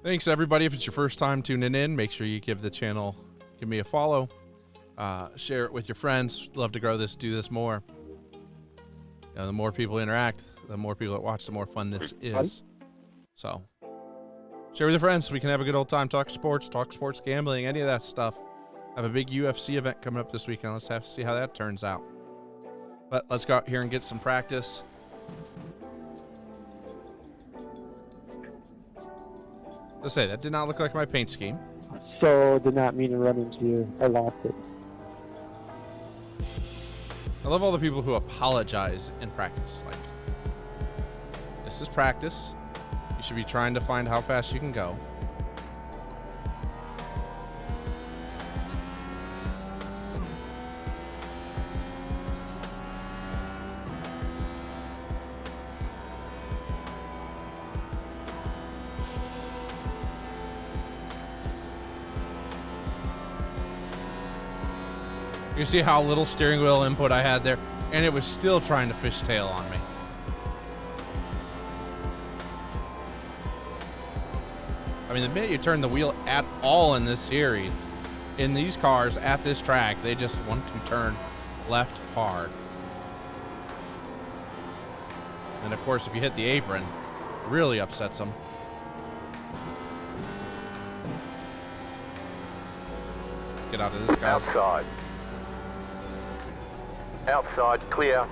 Thanks, everybody. If it's your first time tuning in, make sure you give me a follow. Share it with your friends. Love to grow this, do this more. You know, the more people interact, the more people that watch, the more fun this is. So, share with your friends. We can have a good old time, talk sports gambling, any of that stuff. Have a big UFC event coming up this weekend. Let's have to see how that turns out. But let's go out here and get some practice. Let's say that did not look like my paint scheme. So did not mean to run into you. I lost it. I love all the people who apologize in practice. Like, this is practice. You should be trying to find how fast you can go. You see how little steering wheel input I had there, and it was still trying to fishtail on me. I mean, the minute you turn the wheel at all in this series, in these cars at this track, they just want to turn left hard. And of course, if you hit the apron, it really upsets them. Let's get out of this, guys. Outside. Outside, clear.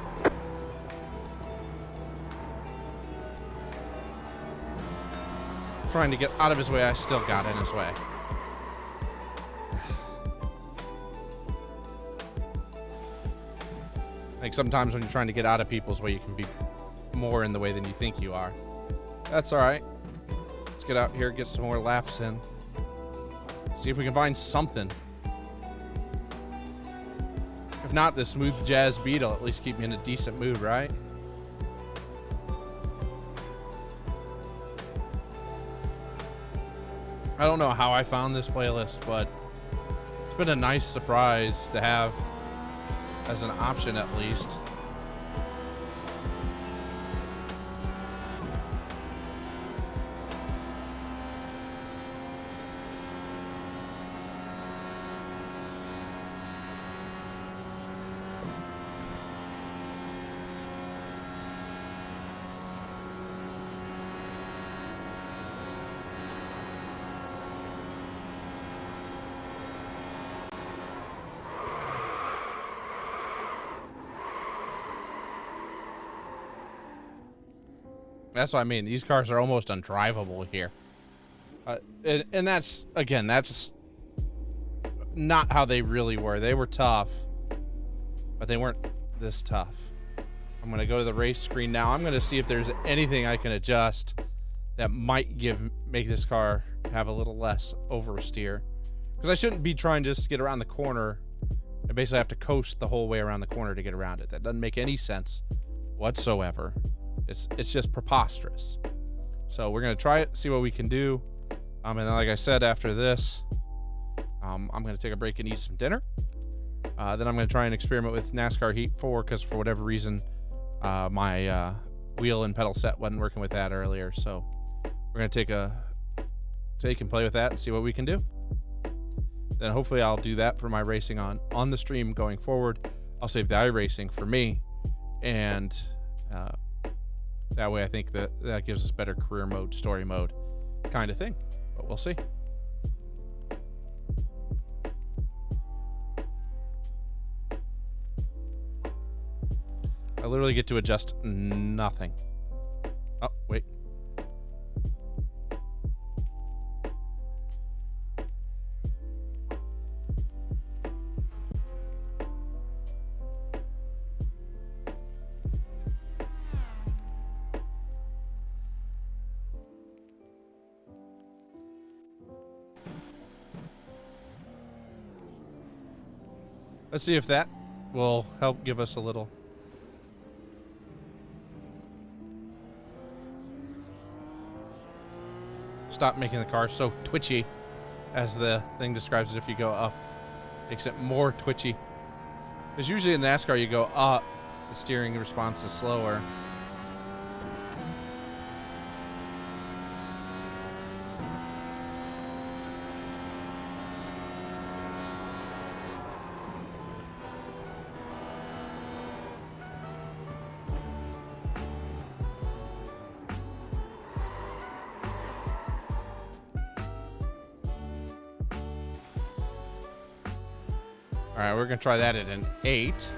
Trying to get out of his way, I still got in his way. Like sometimes when you're trying to get out of people's way, you can be more in the way than you think you are. That's all right. Let's get out here, get some more laps in. See if we can find something. If not, this smooth jazz beat will at least keep me in a decent mood, right? I don't know how I found this playlist, but it's been a nice surprise to have as an option at least. That's what I mean. These cars are almost undrivable here. And that's, again, that's not how they really were. They were tough, but they weren't this tough. I'm going to go to the race screen now. I'm going to see if there's anything I can adjust that might make this car have a little less oversteer. Because I shouldn't be trying just to get around the corner and basically have to coast the whole way around the corner to get around it. That doesn't make any sense whatsoever. It's just preposterous. So we're going to try it, see what we can do. And then, like I said, after this, I'm going to take a break and eat some dinner. Then I'm going to try and experiment with NASCAR Heat 4 because for whatever reason, my wheel and pedal set wasn't working with that earlier. So we're going to take and play with that and see what we can do. Then hopefully I'll do that for my racing on the stream going forward. I'll save the iRacing for me, and that way I think that gives us better career mode, story mode kind of thing. But we'll see. I literally get to adjust nothing. Oh, wait. Let's see if that will help give us a little. Stop making the car so twitchy, as the thing describes it. If you go up, makes it more twitchy. Because usually in NASCAR, you go up, the steering response is slower. All right, we're going to try that at an 8.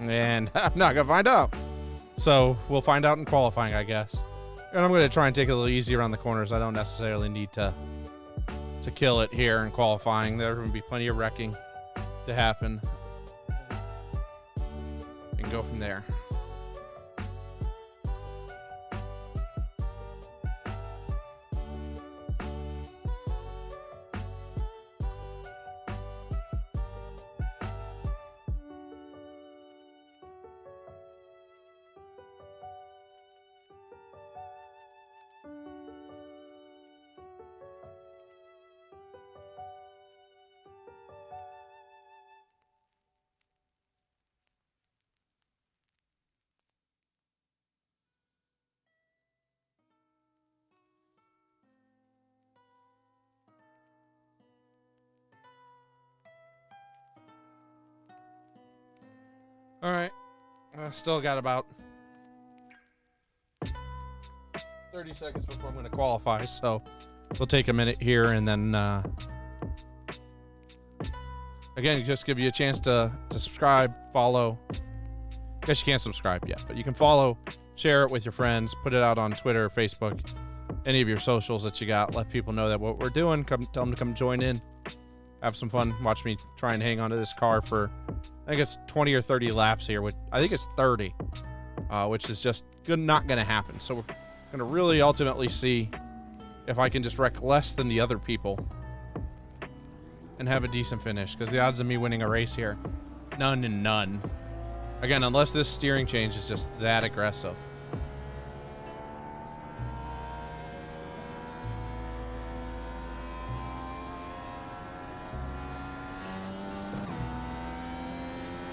And I'm not going to find out. So we'll find out in qualifying, I guess. And I'm going to try and take it a little easy around the corners. I don't necessarily need to kill it here in qualifying. There will be plenty of wrecking to happen. And go from there. All right. I still got about 30 seconds before I'm going to qualify, so we'll take a minute here and then, again, just give you a chance to subscribe, follow. I guess you can't subscribe yet, but you can follow, share it with your friends, put it out on Twitter, Facebook, any of your socials that you got. Let people know that what we're doing. Tell them to come join in. Have some fun. Watch me try and hang on to this car for, I think it's 20 or 30 laps here. I think it's 30, which is just not going to happen. So we're going to really ultimately see if I can just wreck less than the other people and have a decent finish, because the odds of me winning a race here, none and none. Again, unless this steering change is just that aggressive.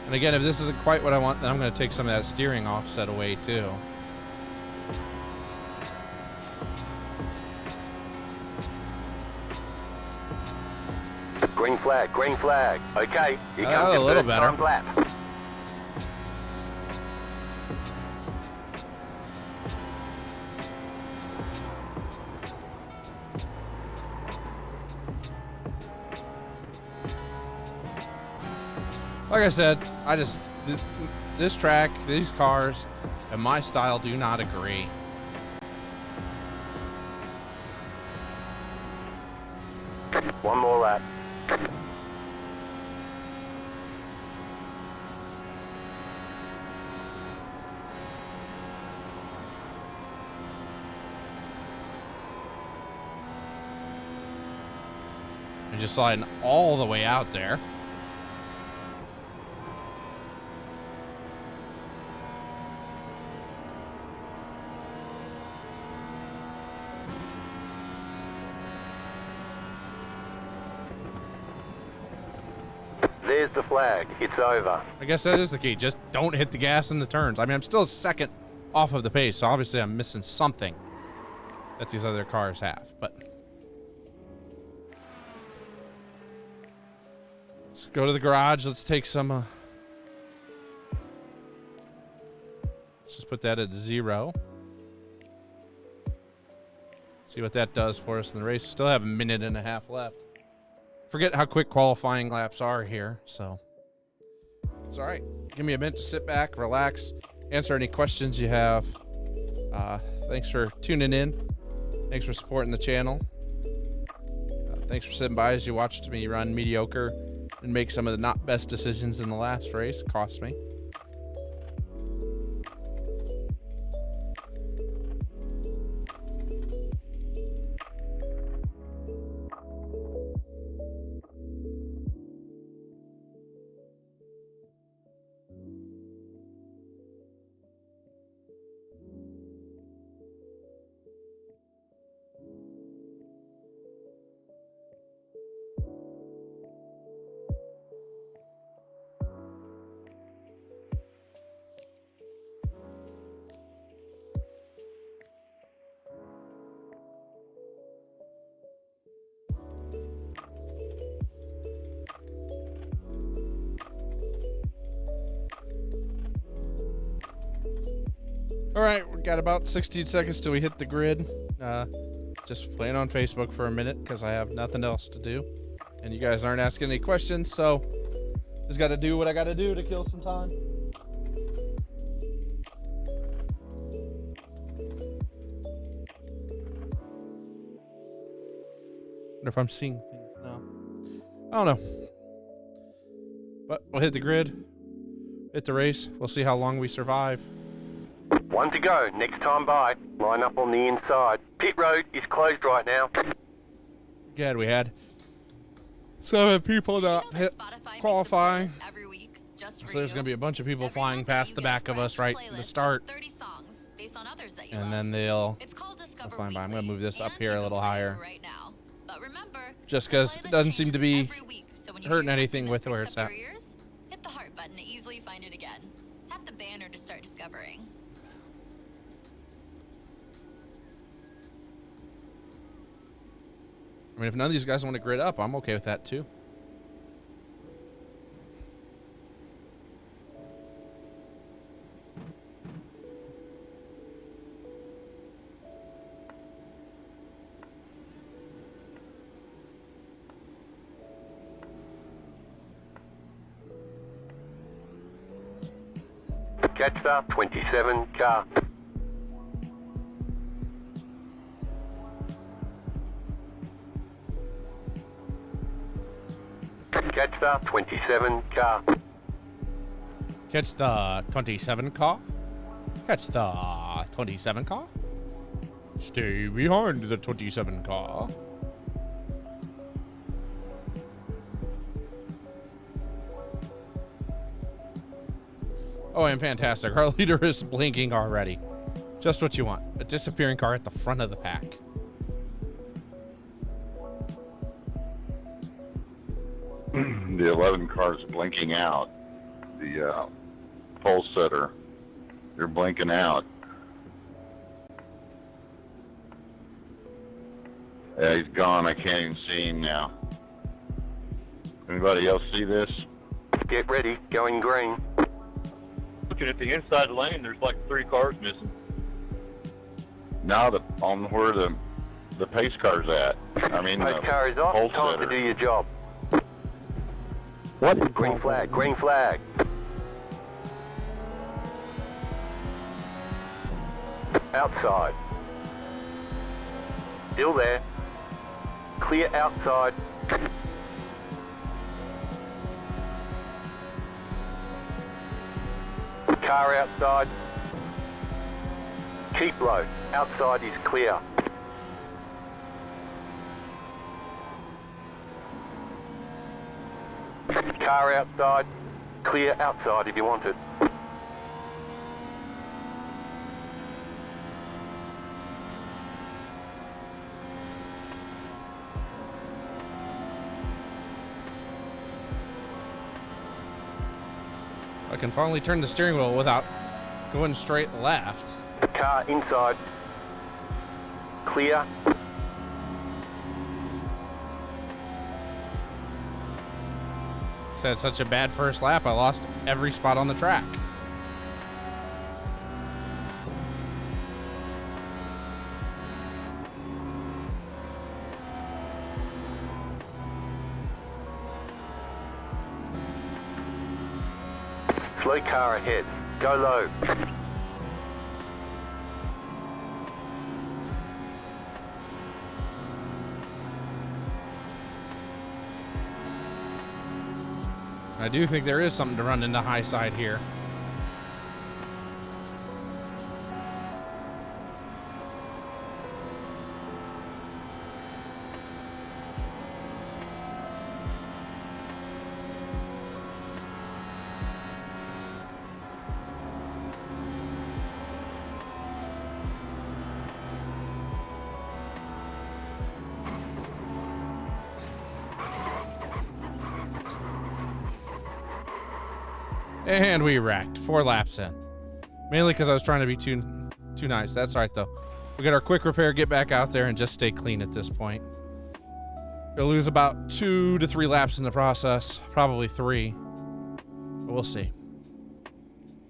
And again, if this isn't quite what I want, then I'm going to take some of that steering offset away too. Green flag, green flag. Okay, here comes a your little first better. timed lap. Like I said, this track, these cars, and my style do not agree. One more lap. And just sliding all the way out there. There's the flag. It's over. I guess that is the key. Just don't hit the gas in the turns. I mean, I'm still a second off of the pace, so obviously I'm missing something that these other cars have. But let's go to the garage. Let's take some. Let's just put that at 0. See what that does for us in the race. We still have a minute and a half left. Forget how quick qualifying laps are here, so it's all right. Give me a minute to sit back, relax, answer any questions you have. Thanks for tuning in. Thanks for supporting the channel. Thanks for sitting by as you watched me run mediocre and make some of the not best decisions in the last race. It cost me. All right, we got about 16 seconds till we hit the grid. Just playing on Facebook for a minute because I have nothing else to do. And you guys aren't asking any questions, so just got to do what I got to do to kill some time. Wonder if I'm seeing things now. I don't know. But we'll hit the grid, hit the race. We'll see how long we survive. 1 to go, next time by. Line up on the inside. Pit road is closed right now. Good, we had 7 people not qualify. So there's going to be a bunch of people flying past the back of us right at the start. And then they'll fly by. I'm going to move this up here a little higher. Just because it doesn't seem to be hurting anything with where it's at. Hit the heart button to easily find it again. Tap the banner to start discovering. I mean, if none of these guys want to grid up, I'm okay with that too. Catch the 27 car. Catch the 27 car. Catch the 27 car? Catch the 27 car? Stay behind the 27 car. Oh, and fantastic. Our leader is blinking already. Just what you want. A disappearing car at the front of the pack. The 11 car's blinking out. The pole setter, they're blinking out. Yeah, he's gone. I can't even see him now. Anybody else see this? Get ready, going green. Looking at the inside lane, there's like 3 cars missing. Now on where the pace car's at. I mean, pace car is off. pole Time setter. to do your job. What? Green flag, green flag. Outside. Still there. Clear outside. Car outside. Keep low. Outside is clear. Car outside. Clear outside if you want it. I can finally turn the steering wheel without going straight left. Car inside. Clear. Had such a bad first lap, I lost every spot on the track. Slow car ahead. Go low. I do think there is something to run into high side here. And we wrecked 4 laps in. Mainly because I was trying to be too nice. That's all right, though. We got our quick repair, get back out there, and just stay clean at this point. Gonna lose about 2 to 3 laps in the process. Probably 3. But we'll see.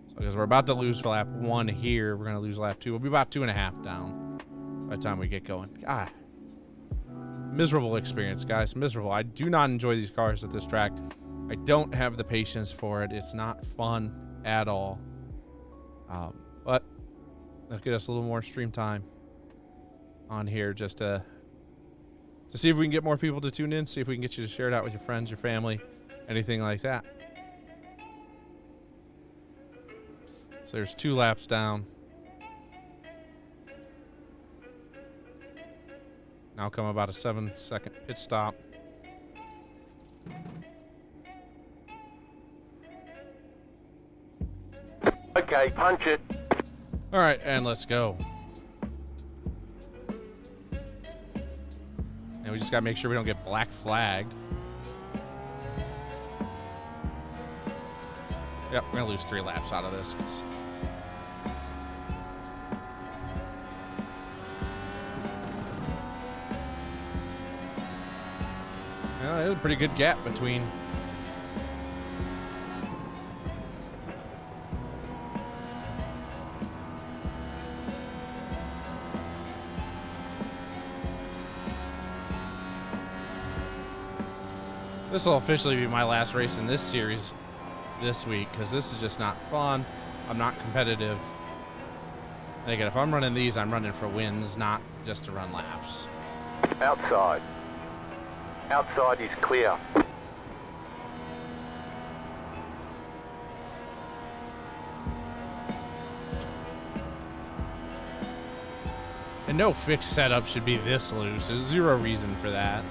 So Because we're about to lose lap 1 here. We're going to lose lap 2. We'll be about 2.5 down by the time we get going. God. Miserable experience, guys. Miserable. I do not enjoy these cars at this track. I don't have the patience for it. It's not fun at all. But that'll get us a little more stream time on here just to see if we can get more people to tune in, see if we can get you to share it out with your friends, your family, anything like that. So there's 2 laps down. Now come about a 7-second pit stop. Okay, punch it. All right, and let's go. And we just got to make sure we don't get black flagged. Yep, we're going to lose 3 laps out of this. Yeah, there's a pretty good gap between. This will officially be my last race in this series this week because this is just not fun. I'm not competitive. And again, if I'm running these, I'm running for wins, not just to run laps. Outside. Outside is clear. And no fixed setup should be this loose. There's zero reason for that.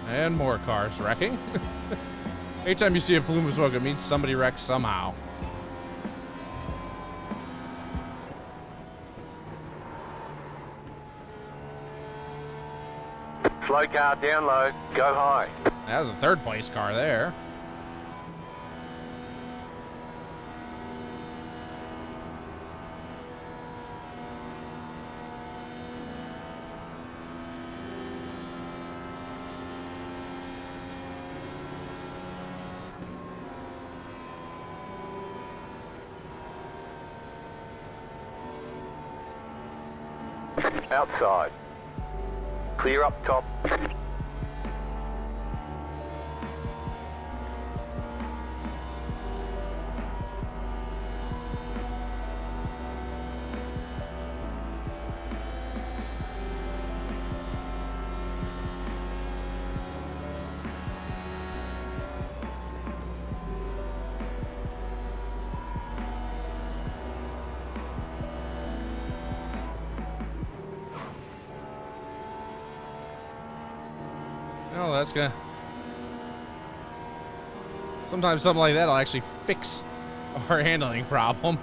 And more cars wrecking. Anytime you see a plume of smoke, it means somebody wrecked somehow. Slow car down low, go high. That was a 3rd place car there. Outside. Clear up top. Oh, that's gonna... Sometimes something like that will actually fix our handling problem.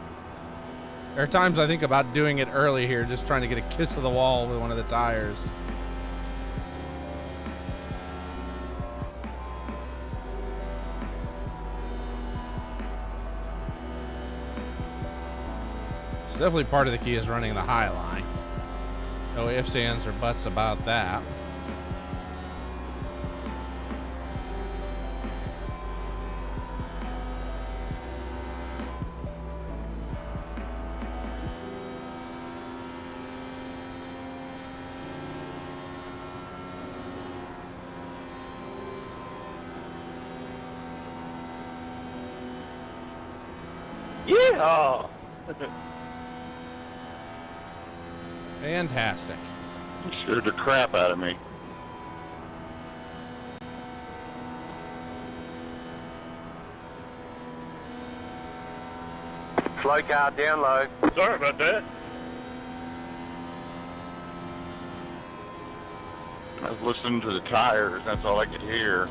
There are times I think about doing it early here, just trying to get a kiss of the wall with one of the tires. So definitely part of the key is running the high line. No ifs, ands, or buts about that. Yeah! Fantastic. You scared the crap out of me. Slow car down low. Sorry about that. I was listening to the tires, that's all I could hear.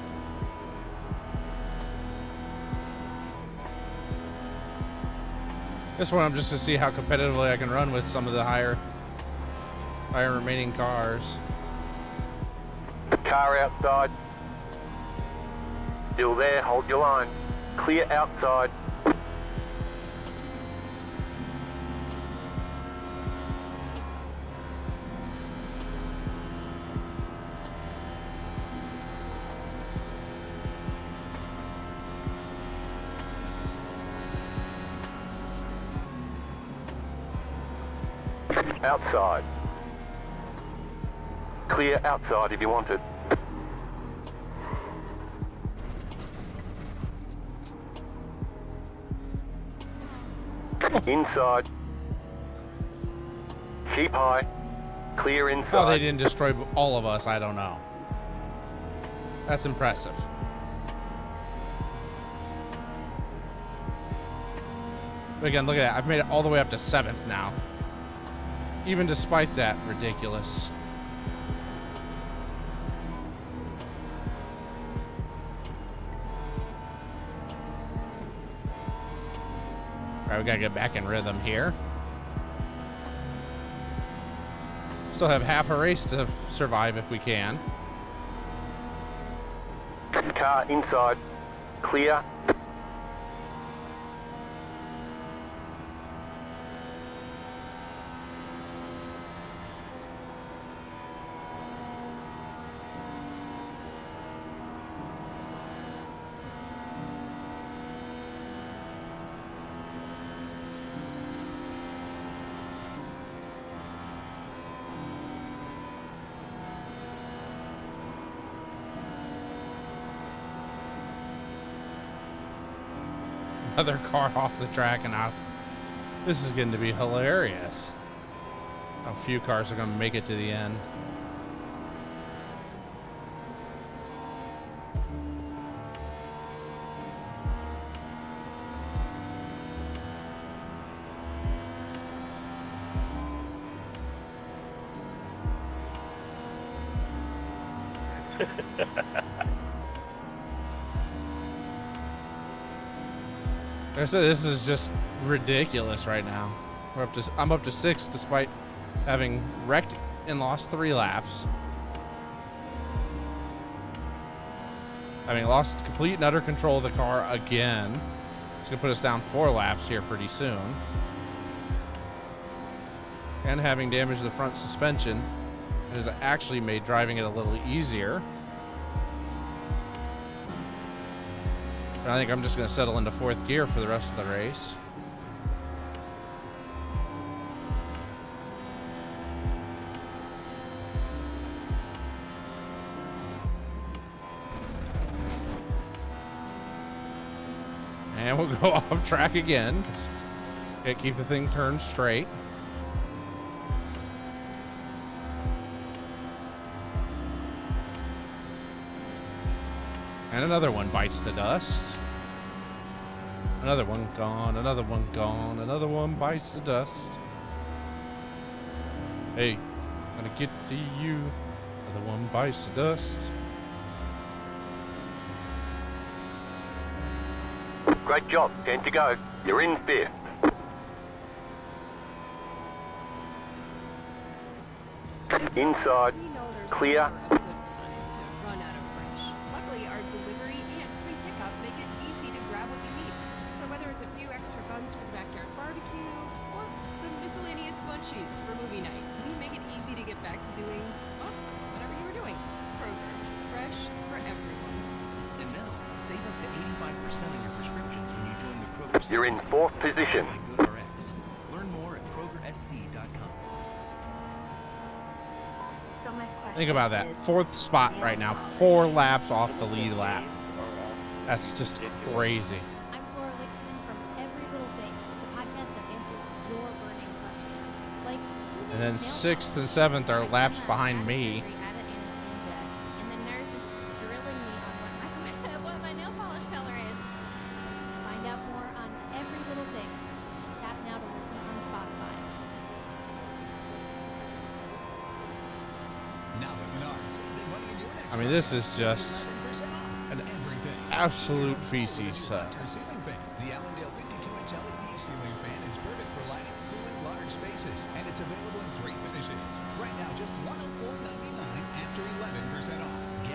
This one I'm just to see how competitively I can run with some of the higher remaining cars. Car outside. Still there, hold your line. Clear outside. Outside. Clear outside if you want it. Inside. Keep high. Clear inside. How they didn't destroy all of us, I don't know. That's impressive. But again, look at that. I've made it all the way up to 7th now. Even despite that, ridiculous. All right, we gotta get back in rhythm here. Still have half a race to survive if we can. Car inside. Clear. Another car off the track and out. This is going to be hilarious. A few cars are going to make it to the end. Like I said, this is just ridiculous right now. I'm up to 6 despite having wrecked and lost 3 laps. Having lost complete and utter control of the car again. It's going to put us down 4 laps here pretty soon. And having damaged the front suspension, it has actually made driving it a little easier. I think I'm just going to settle into 4th gear for the rest of the race. And we'll go off track again because gotta keep the thing turned straight. And another one bites the dust. Another one gone, another one gone, another one bites the dust. Hey, I'm gonna get to you. Another one bites the dust. Great job, 10 to go. You're in 5th. Inside. Clear. For movie night, we make it easy to get back to doing, well, whatever you were doing. Kroger, fresh for everyone. And now, save up to 85% on your prescriptions when you join the Kroger. You're in 4th position. GoodRx. Learn more at KrogerSC.com. Think about that. 4th spot right now. 4 laps off the lead lap. That's just crazy. I'm Flora Lichtman from Every Little Thing, the podcast that answers your burning questions. Like, And then 6th and 7th are laps behind me. and the nurse is drilling me on what my nail polish color is. Find out more on Every Little Thing. Tap now to listen on Spotify. I mean, this is just an absolute feces. The Allendale 52-inch LED ceiling fan is perfect for lighting and cooling large spaces, and it's available in 3 finishes. Right now, just $104.99 after 11% off.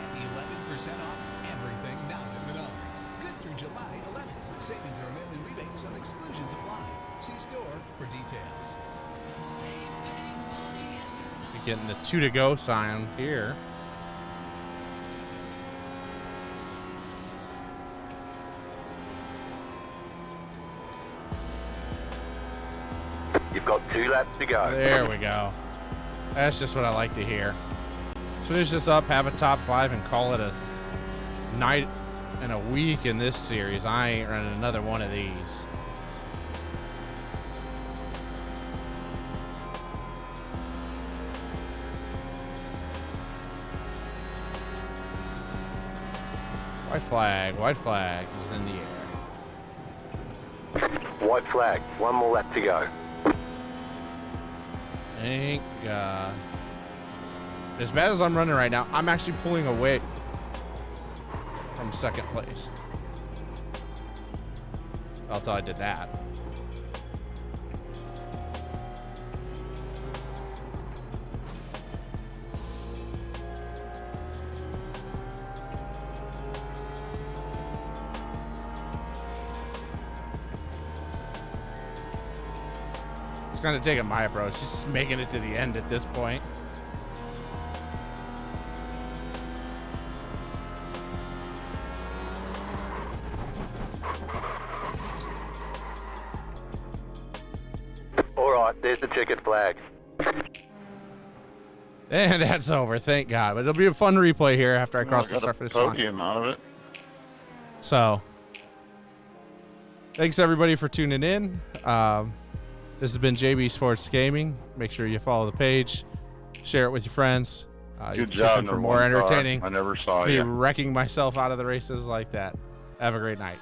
off everything now at Menards. Good through July 11th. Savings are mail-in rebates. Some exclusions apply. See store for details. You're getting the 2 to go sign here. You've got 2 laps to go. There we go. That's just what I like to hear. Let's finish this up, have a top 5, and call it a night and a week in this series. I ain't running another one of these. White flag is in the air. White flag. 1 more lap to go. Thank God. As bad as I'm running right now, I'm actually pulling away from second place. That's how I did that. Kind of taking my approach, just making it to the end at this point. All right, there's the checkered flag. And that's over, thank God. But it'll be a fun replay here after I cross the start finish line. Podium out of it. So, thanks everybody for tuning in. This has been JB Sports Gaming. Make sure you follow the page, share it with your friends. Good job for more entertaining. I never saw me you. wrecking myself out of the races like that. Have a great night.